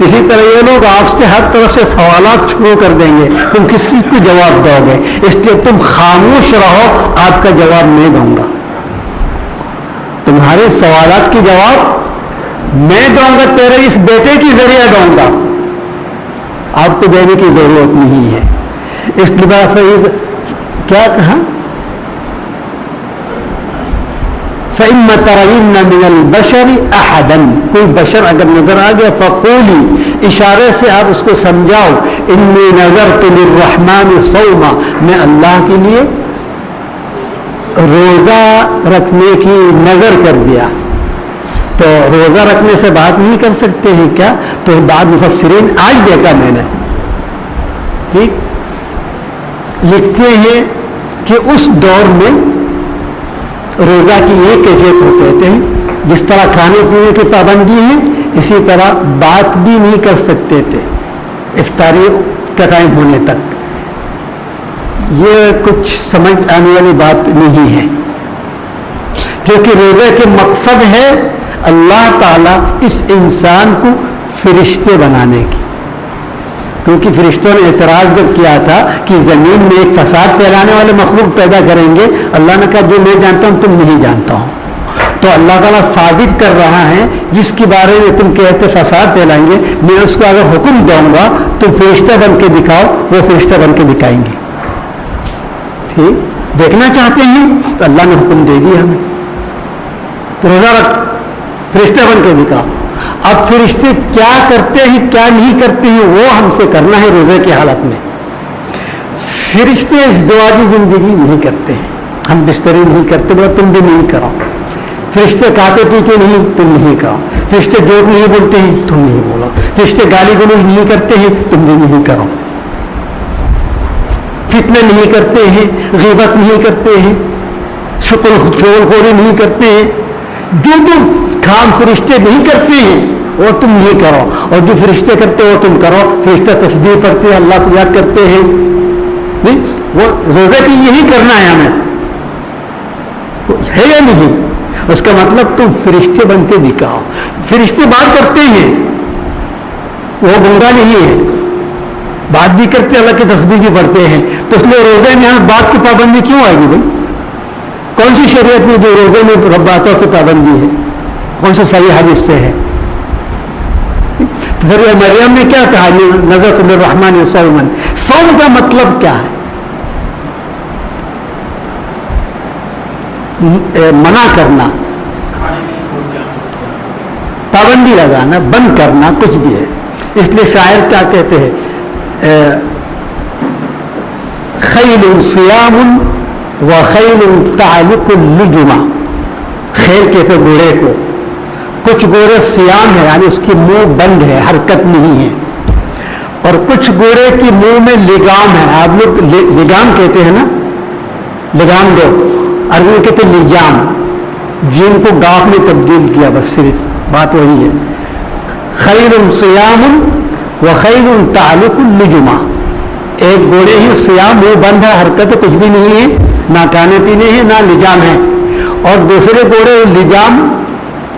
اسی طرح یہ لوگ آپ سے ہر طرف سے سوالات شروع کر دیں گے. تم کس چیز کو جواب دو گے؟ اس لیے تم خاموش رہو، آپ کا جواب میں دوں گا. تمہارے سوالات کی جواب میں دوں گا، تیرے اس بیٹے کی ذریعہ دوں گا. آپ کو دینے کی ضرورت نہیں ہے. اس لباس کیا کہا؟ فَإِمَّا تَرَيِنَّ مِنَ الْبَشَرِ أَحَدًا، کوئی بشر اگر نظر آ گیا، فَقُولِي، اشارے سے آپ اس کو سمجھاؤ، إِنِّي نَذَرْتُ لِلرَّحْمَنِ صَوْمًا، میں اللہ کے لیے روزہ رکھنے کی نظر کر دیا. تو روزہ رکھنے سے بات نہیں کر سکتے ہیں کیا؟ تو بعض مفسرین، آج دیکھا میں نے، ٹھیک، لکھتے ہیں کہ اس دور میں روزہ کی یہ کیفیت ہو، کہتے ہیں جس طرح کھانے پینے کی پابندی ہے اسی طرح بات بھی نہیں کر سکتے تھے افطاری کا ٹائم ہونے تک. یہ کچھ سمجھ آنے والی بات نہیں ہے، کیونکہ روزے کے مقصد ہے اللہ تعالیٰ اس انسان کو فرشتے بنانے کی. کیونکہ فرشتوں نے اعتراض جب کیا تھا کہ زمین میں ایک فساد پھیلانے والے مخلوق پیدا کریں گے، اللہ نے کہا جو میں جانتا ہوں تم نہیں جانتا ہوں. تو اللہ تعالیٰ ثابت کر رہا ہے جس کے بارے میں تم کہتے فساد پھیلائیں گے، میں اس کو اگر حکم دوں گا تم فرشتہ بن کے دکھاؤ، وہ فرشتہ بن کے دکھائیں گے. ٹھیک، دیکھنا چاہتے ہیں تو اللہ نے حکم دے دیا ہمیں، روزہ رکھ، فرشتہ بن کے دکھاؤ. اب فرشتے کیا کرتے ہیں کیا نہیں کرتے ہیں وہ ہم سے کرنا ہے روزے کی حالت میں. فرشتے اس دعا کی زندگی نہیں کرتے ہیں، ہم بستری نہیں کرتے، بولے تم بھی نہیں کرو. فرشتے کھاتے پیتے نہیں، تم نہیں کرو. فرشتے جوک نہیں بولتے ہیں، تم نہیں بولو. فرشتے گالی گلوچ نہیں کرتے ہیں، تم بھی نہیں کرو. فتنہ نہیں کرتے ہیں، غیبت نہیں کرتے ہیں، شکر خوری نہیں کرتے ہیں. جو کام فرشتے نہیں کرتے ہیں وہ تم نہیں کرو، اور جو فرشتے کرتے وہ تم کرو. فرشتہ تسبیح پڑھتے ہیں، اللہ کو یاد کرتے ہیں. نہیں، وہ روزے کی یہی کرنا ہے ہمیں، ہے یا نہیں؟ اس کا مطلب تم فرشتے بن کے دکھاؤ. فرشتے بات کرتے ہیں، وہ گنگا نہیں ہے، بات بھی کرتے، اللہ کی تسبیح بھی پڑھتے ہیں. تو اس لیے روزے میں ہمیں بات کی پابندی کیوں آئے گی بھائی؟ کون سی شریعت میں جو روزے میں باتوں کی پابندی ہے؟ کون سے صحیح حدیث سے ہے؟ تو پھر مریم نے کیا کہا؟ نذرت للرحمن صوما. صوم کا مطلب کیا ہے؟ منع کرنا، پابندی لگانا، بند کرنا، کچھ بھی ہے. اس لیے شاعر کیا کہتے ہیں؟ خیل صیام وخیل تعلق النجما. خیل کہتے گھوڑے کو، کچھ گھوڑے سیام ہے یعنی اس کی منہ بند ہے، حرکت نہیں ہے، اور کچھ گھوڑے کی منہ میں لگام ہے. آپ لوگ لگام کہتے ہیں نا، لگام دو، عربی میں کہتے ہیں لجام، جن کو گاف میں تبدیل کیا، بس صرف بات وہی ہے. خیل صیام وخیل تعلق النجما. ایک گھوڑے ہی سیام منہ بند ہے، حرکت کچھ بھی نہیں ہے، نہ کھانے پینے ہے نہ لجام ہے، اور دوسرے گھوڑے لجام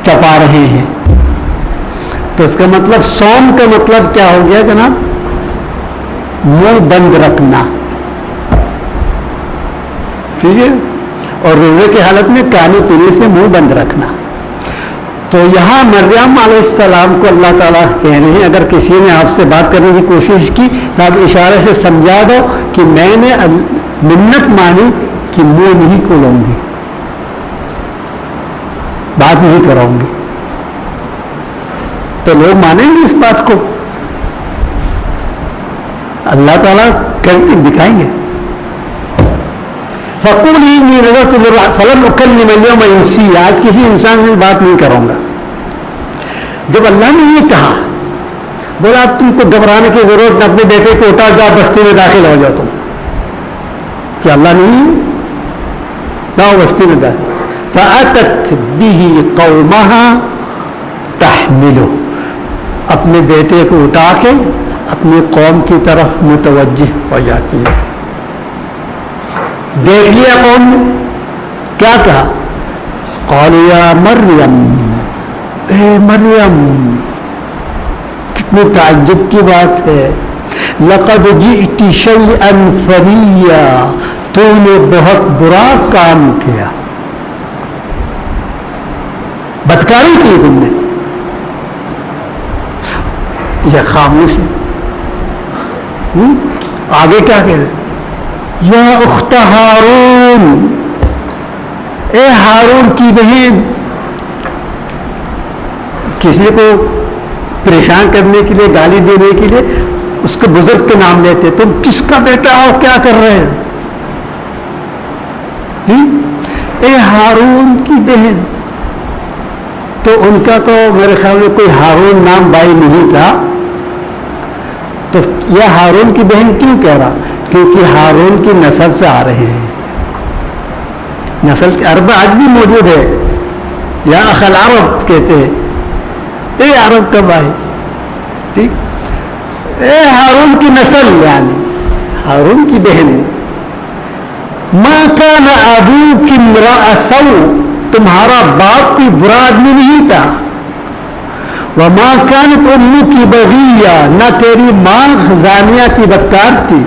چپا رہے ہیں. تو اس کا مطلب صوم کا مطلب کیا ہو گیا جناب؟ منہ بند رکھنا. ٹھیک ہے، اور روزے کی حالت میں کھانے پینے سے منہ بند رکھنا. تو یہاں مریم علیہ السلام کو اللہ تعالیٰ کہہ رہے ہیں اگر کسی نے آپ سے بات کرنے کی کوشش کی تو آپ اشارے سے سمجھا دو کہ میں نے منت مانی کہ منہ نہیں کھولوں گی، بات نہیں کراؤں گی. تو لوگ مانیں گے اس بات کو؟ اللہ تعالیٰ کر کے دکھائیں گے. فَقُولِي إِنِّي نَذَرْتُ لِلرَّحْمَنِ فَلَنْ أُكَلِّمَ الْيَوْمَ إِنسِيًّا. آج کسی انسان سے بات نہیں کروں گا. جب اللہ نے یہ کہا، بولا اب تم کو گھبرانے کی ضرورت نہ، اپنے بیٹے کو اٹھا جاؤ، بستی میں داخل ہو جاؤ. تم کہ اللہ نہیں نہ بستی میں داخل. فَأَتَتْ بِهِ قَوْمَهَا تَحْمِلُهُ. اپنے بیٹے کو اٹھا کے اپنی قوم کی طرف متوجہ ہو جاتی ہے. دیکھ لیا قوم نے کیا کہا؟ قالوا یا مریم، اے مریم، کتنے تعجب کی بات ہے. لقد جئت شیئا فریا، تو نے بہت برا کام کیا، بدکاری کی تم نے. یہ خاموش ہے، آگے کیا کہہ رہے؟ یا اخت ہارون، اے ہارون کی بہن. کسی کو پریشان کرنے کے لیے، گالی دینے کے لیے اس کے بزرگ کے نام لیتے. تم کس کا بیٹا ہو، کیا کر رہے ہیں؟ اے ہارون کی بہن. تو ان کا تو میرے خیال میں کوئی ہارون نام بھائی نہیں تھا. تو یہ ہارون کی بہن کیوں کہہ رہا؟ کیونکہ ہارون کی نسل سے آ رہے ہیں. نسل کے عرب آج بھی موجود ہے، یا اخل عرب کہتے ہیں، اے عرب کا بھائی. ٹھیک، اے ہارون کی نسل، یعنی ہارون کی بہن. ما کان ابوک امرأ سوء، تمہارا باپ کوئی برا آدمی نہیں تھا. وما كانت امك بغية، نہ تیری ماں زانیہ کی بدکار تھی.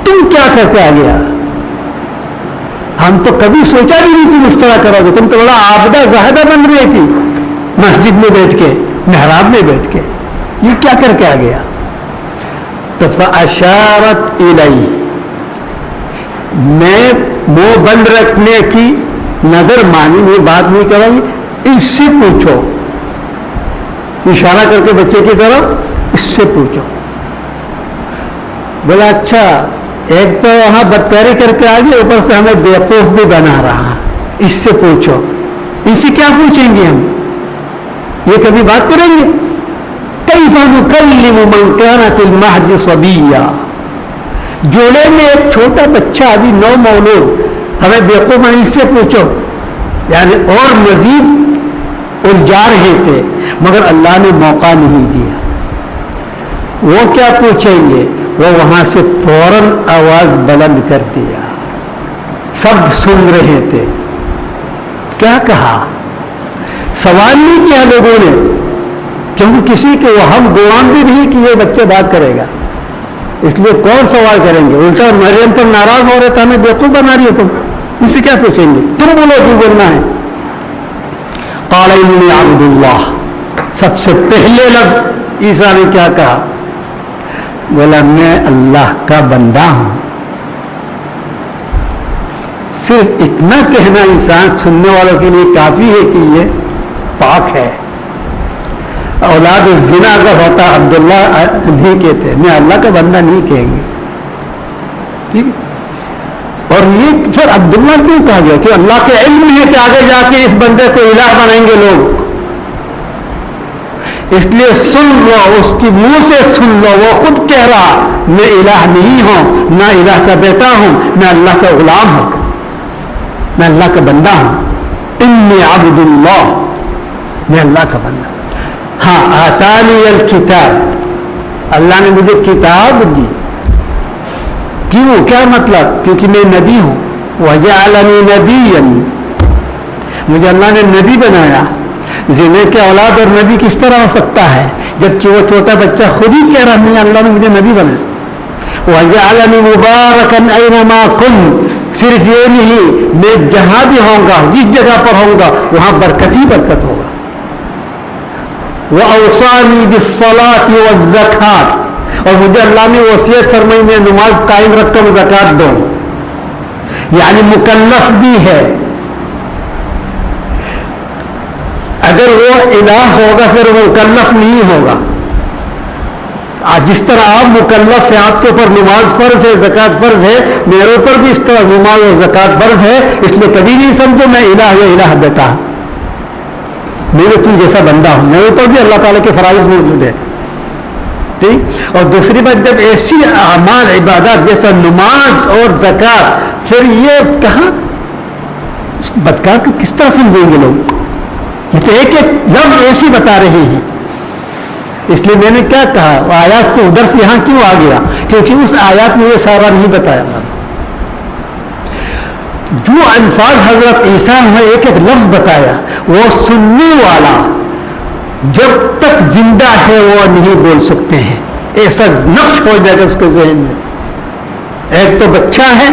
تم کیا کرتے آ گیا؟ ہم تو کبھی سوچا بھی نہیں تم اس طرح کرو گے. تم تو بڑا عابدہ زاہدہ بن رہی تھی مسجد میں بیٹھ کے، محراب میں بیٹھ کے. یہ کیا کر کے آ گیا؟ تو فاشارت الی، میں منہ بند رکھنے کی نظر مانی، میں بات نہیں کروں گی، اس سے پوچھو. اشارہ کر کے بچے کی طرف، اس سے پوچھو. بولا اچھا، ایک تو وہاں بدکاری کر کے آ گیا، اوپر سے ہمیں بیوقوف بھی بنا رہا، اس سے پوچھو. اس سے کیا پوچھیں گے ہم؟ یہ کبھی بات کریں گے؟ کیف نکلم من کان فی المہد صبیا، جوڑے میں ایک چھوٹا بچہ ابھی نو مولود، ہمیں بیوقوف بنا، اس سے پوچھو. یعنی اور مزید الجھا رہے تھے، مگر اللہ نے موقع نہیں دیا. وہ کیا پوچھیں گے؟ وہ وہاں سے فوراً آواز بلند کر دیا. سب سن رہے تھے. کیا کہا؟ سوال نہیں کیا لوگوں نے، کیونکہ کسی کے وہ ہم گمان بھی نہیں کہ یہ بچہ بات کرے گا، اس لیے کون سوال کریں گے؟ الٹا مریم پر ناراض ہو رہے تھے، ہمیں بیوقوف بنا رہی ہو تم، اس سے کیا پوچھیں گے؟ تم بولو جو بولنا ہے. قال انی عبد اللہ، سب سے پہلے لفظ عیسیٰ نے کیا کہا؟ بولا میں اللہ کا بندہ ہوں. صرف اتنا کہنا انسان سننے والوں کے لیے کافی ہے کہ یہ پاک ہے. اولاد الزنا اگر ہوتا عبداللہ نہیں کہتے، میں اللہ کا بندہ نہیں کہیں گے. ٹھیک. اور یہ پھر عبداللہ کیوں کہا گیا؟ کہ اللہ کے علم ہے کہ آگے جا کے اس بندے کو الہ بنائیں گے لوگ. اس لیے سن لو، اس کی منہ سے سن لو. وہ خود کہہ رہا میں الہ نہیں ہوں، نہ الہ کا بیٹا ہوں، نہ اللہ کا غلام ہوں، میں اللہ کا بندہ ہوں. انی عبد اللہ، میں اللہ کا بندہ. ہاں، آتانی الکتاب، اللہ نے مجھے کتاب دی. کیوں؟ کیا مطلب؟ کیونکہ میں نبی ہوں. وجعلنی نبیا، مجھے اللہ نے نبی بنایا. زنے کے اولاد اور نبی کس طرح ہو سکتا ہے جبکہ وہ چھوٹا بچہ خود ہی کہہ رہا ہے اللہ نے مجھے نبی بنایا. وجعلنی مبارکا اینما کنت، صرف یہ نہیں، میں جہاں بھی ہوں گا، جس جگہ پر ہوں گا وہاں برکت ہی برکت ہوگا. وأوصانی بالصلاة والزکاة، اور مجھے اللہ نے وصیت فرمائی میں نماز قائم رکھتا ہوں، زکات دوں. یعنی مکلف بھی ہے. اگر وہ الہ ہوگا پھر وہ مکلف نہیں ہوگا. جس طرح آپ مکلف ہیں، آپ کے اوپر نماز فرض ہے، زکات فرض ہے، میرے اوپر بھی اس طرح نماز اور زکات فرض ہے. اس لیے کبھی نہیں سمجھو میں الہ یا الہ بیٹا، میں بھی تم جیسا بندہ ہوں. میرے اوپر بھی اللہ تعالیٰ کے فرائض موجود ہے. ٹھیک. اور دوسری بات، جب ایسی اعمال عبادات جیسا نماز اور زکات، پھر یہ کہاں بدکار کو کس طرح سمجھیں گے لوگ؟ یہ تو ایک ایک لفظ ایسی بتا رہے ہیں. اس لیے میں نے کیا کہا، آیات سے ادھر سے یہاں کیوں آ گیا؟ کیونکہ اس آیات میں یہ سارا نہیں بتایا. جو الفاظ حضرت عیسیٰ نے ایک ایک لفظ بتایا، وہ سننے والا جب تک زندہ ہے وہ نہیں بول سکتے ہیں. ایسا نقش ہو جائے گا اس کے ذہن میں. ایک تو بچہ ہے،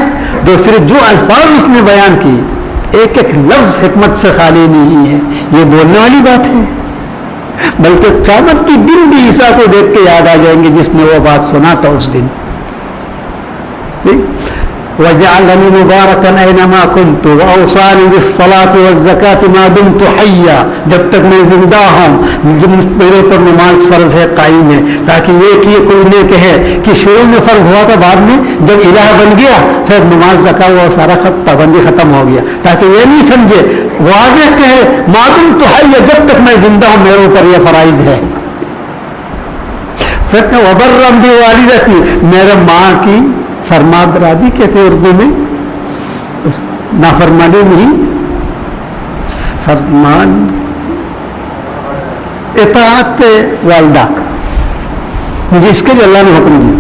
دوسرے جو الفاظ اس نے بیان کی، ایک ایک لفظ حکمت سے خالی نہیں ہے. یہ بولنے والی بات ہے. بلکہ قیامت کے دن بھی عیسیٰ کو دیکھ کے یاد آ جائیں گے جس نے وہ بات سنا تھا اس دن. وَجَعَلَنِي مُبَارَكًا أَيْنَمَا كُنْتُ وَأَوْصَانِي بِالصَّلَاةِ وَالزَّكَاةِ مَا دُمْتُ حَيًّا, جب تک میں زندہ ہوں میرے پر نماز فرض ہے, قائم ہے, تاکہ یہ کوئی نہ کہے کہ شروع میں فرض ہوا تھا, بعد میں جب الہ بن گیا پھر نماز زکات وہ سارا پابندی ختم ہو گیا, تاکہ یہ نہیں سمجھے, واضح کہے مَا دُمْتُ حَيًّا, جب تک میں زندہ ہوں میرے اوپر یہ فرائض ہے. پھر وَبَرًّا بِوَالِدَتِي, میرے ماں کی فرما برادی کہتے ہیں اردو میں, نافرمانی نہیں, فرمان اطاعت والدہ, مجھے اس کے لیے اللہ نے حکم دیا.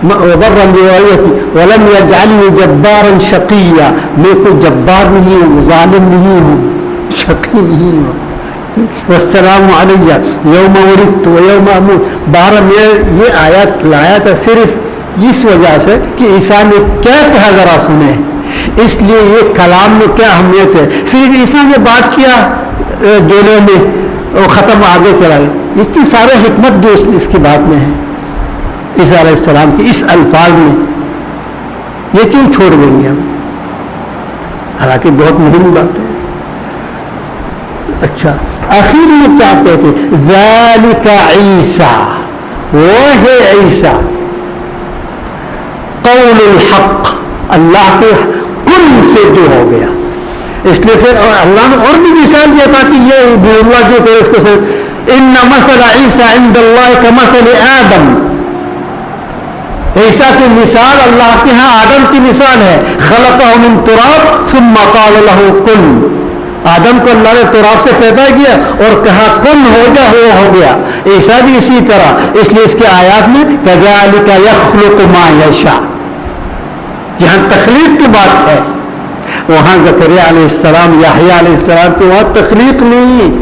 وبرًا بوالدتی ولم يجعلني جبارا شقيا, میں کوئی جبار نہیں ہوں, ظالم نہیں ہوں, شقی نہیں ہوں. والسلام علیہ یوم ولدت و یوم اموت. بارہ میں یہ آیات لایا تھا صرف اس وجہ سے کہ عیسیٰ نے کیا کہا ذرا سنے, اس لیے یہ کلام میں کیا اہمیت ہے. صرف عیسیٰ نے بات کیا جولے میں اور ختم, آگے چلا گیا. اس کی سارے حکمت جو اس کی بات میں ہے, عیسیٰ علیہ السلام کے اس الفاظ میں, یہ کیوں چھوڑ دیں گے ہم, حالانکہ بہت مہم بات ہے. اچھا آخر میں کیا کہتے ہیں, ذالک عیسیٰ, وہ ہے عیسیٰ, قول الحق, اللہ کے کن سے جو ہو گیا. اس لیے پھر اللہ نے اور بھی مثال دیا تھا کہ یہ اللہ جو کہ اس کو ان مثل عیسیٰ عند اللہ کمثل آدم, عیسیٰ کی مثال اللہ کے ہاں آدم کی مثال ہے. خلقہ من تراب ثم قال له کن, آدم کو اللہ نے تراب سے پیدا کیا اور کہا کن ہو جا, وہ ہو گیا. عیسیٰ بھی اسی طرح, اس لیے اس کے آیات میں کذالک یخلق ما یشاء, یہاں تخلیق کی بات ہے. وہاں زکریا علیہ السلام, یحییٰ علیہ السلام کی وہاں تخلیق نہیں,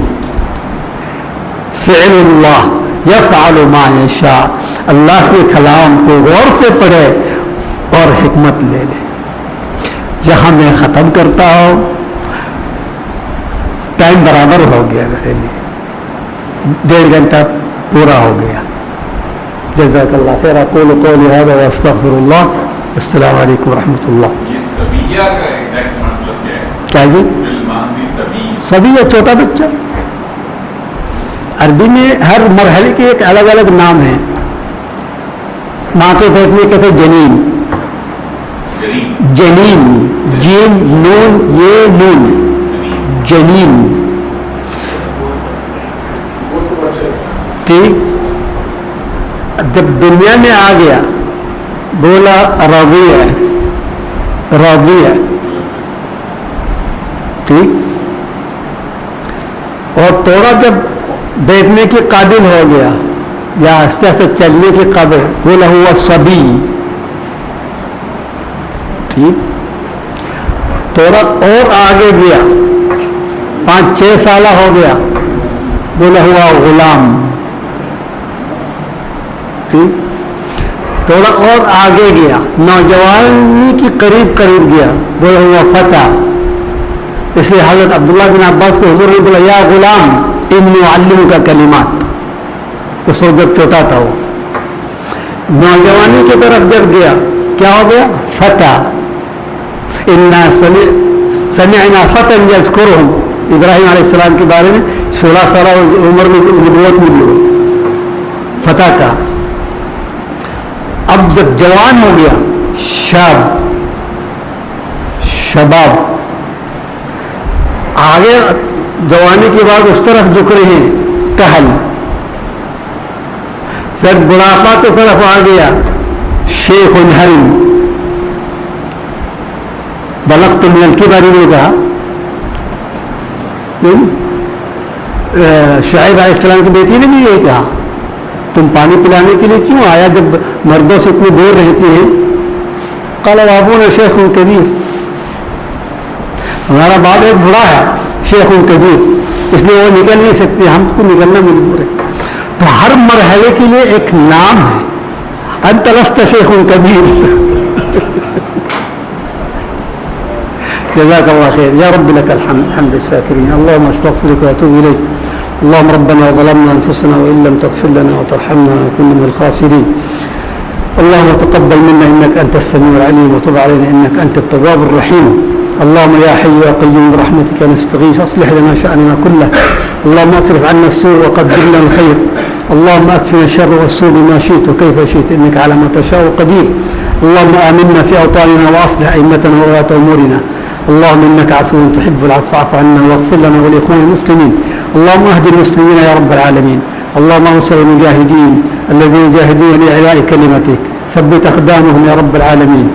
فعل اللہ یفعل ما یشاء. اللہ کے کلام کو غور سے پڑھے اور حکمت لے لے. یہاں میں ختم کرتا ہوں, ٹائم برابر ہو گیا میرے لیے, 1.5 گھنٹہ پورا ہو گیا. جزاک اللہ خیر. اقول قولی ھذا واستغفر اللہ. السلام علیکم ورحمۃ اللہ. یہ سبیہ کا ایگزیکٹ مطلب کیا ہے؟ کیا جی؟ بالماضی سبیہ. سبیہ چھوٹا بچہ. عربی میں ہر مرحلے کے ایک الگ الگ نام ہے. ماں کے پیٹ میں کہتے جنین, جنین, جیم نون یہ نون, جنین. ٹھیک, جب دنیا میں آ گیا بولا رضیع, رضیع. ٹھیک, اور تھوڑا جب بیٹھنے کے قابل ہو گیا یا آہستہ آہستہ چلنے کے قابل, بولا ہوا صبی. ٹھیک, تھوڑا اور آگے گیا 5-6 سالہ ہو گیا, بولا ہوا غلام. ٹھیک, تھوڑا اور آگے گیا نوجوانی کی قریب گیا, بولا ہوا فتح. اس لیے حضرت عبداللہ بن عباس کو حضور نے بولا یا غلام انی اعلمک کلمات. اس وقت جب چھوٹا تھا وہ, نوجوانی کی طرف جب گیا کیا ہو گیا, فتح. انا سمعنا فتى یذکرہم, ابراہیم علیہ السلام کے بارے میں 16 سالہ عمر میں نبوت ملی, فتح کا. اب جب جوان ہو گیا شاب, شباب. آگے جوانی کے بعد اس طرف جھک رہے ہیں کہل. پھر بڑھاپا کی طرف آ گیا شیخ الحرم. بلغت من الکبر نے کہا, شعیب علیہ السلام کی بیٹی نے بھی یہ کہا تم پانی پلانے کے لیے کیوں آیا جب مردوں سے اتنی دور رہتی ہیں. قال ابونا شیخ کبیر, ہمارا باپ ایک بڑا ہے شیخ کبیر, اس لیے وہ نکل نہیں سکتے, ہم کو نکلنا مجبور ہے. تو ہر مرحلے کے لیے ایک نام ہے, انت لست شیخ کبیر. جزاك الله خير يا رب، لك الحمد حمد الشاكرين. اللهم استغفرك واتوب اليك. اللهم ربنا ظلمنا انفسنا وان لم تغفر لنا وترحمنا لنكن من الخاسرين. اللهم تقبل منا انك انت السميع العليم، وتب علينا انك انت التواب الرحيم. اللهم يا حي يا قيوم برحمتك نستغيث، اصلح لنا شاننا كله. اللهم اصرف عنا السوء وقدر لنا الخير. اللهم اكفنا الشر والسوء بما شئت وكيف شئت، انك على ما تشاء قدير. اللهم امنا في اوطاننا واصلح ائمتنا وولاة امورنا. اللهم انك عفو تحب العفو فاعف عنا واغفر لنا ولاخوان المسلمين. اللهم اهد المسلمين يا رب العالمين. اللهم انصر المجاهدين الذين يجاهدون لاعلاء كلمتك، ثبت اقدامهم يا رب العالمين.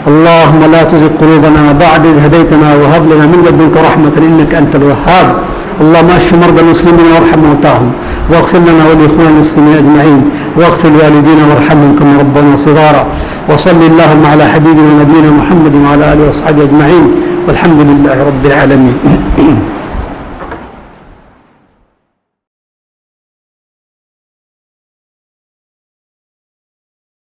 اللهم لا تزغ قلوبنا بعد إذ هديتنا وهب لنا من لدنك رحمة إنك أنت الوهاب. اللهم اشف مرضى المسلمين وارحم موتاهم، واغفر لنا ولإخوان المسلمين أجمعين، واغفر الوالدين وارحمهم كما ربنا صغارا. وصل اللهم على حبيبنا ونبينا محمد وعلى آله وأصحابه أجمعين، والحمد لله رب العالمين.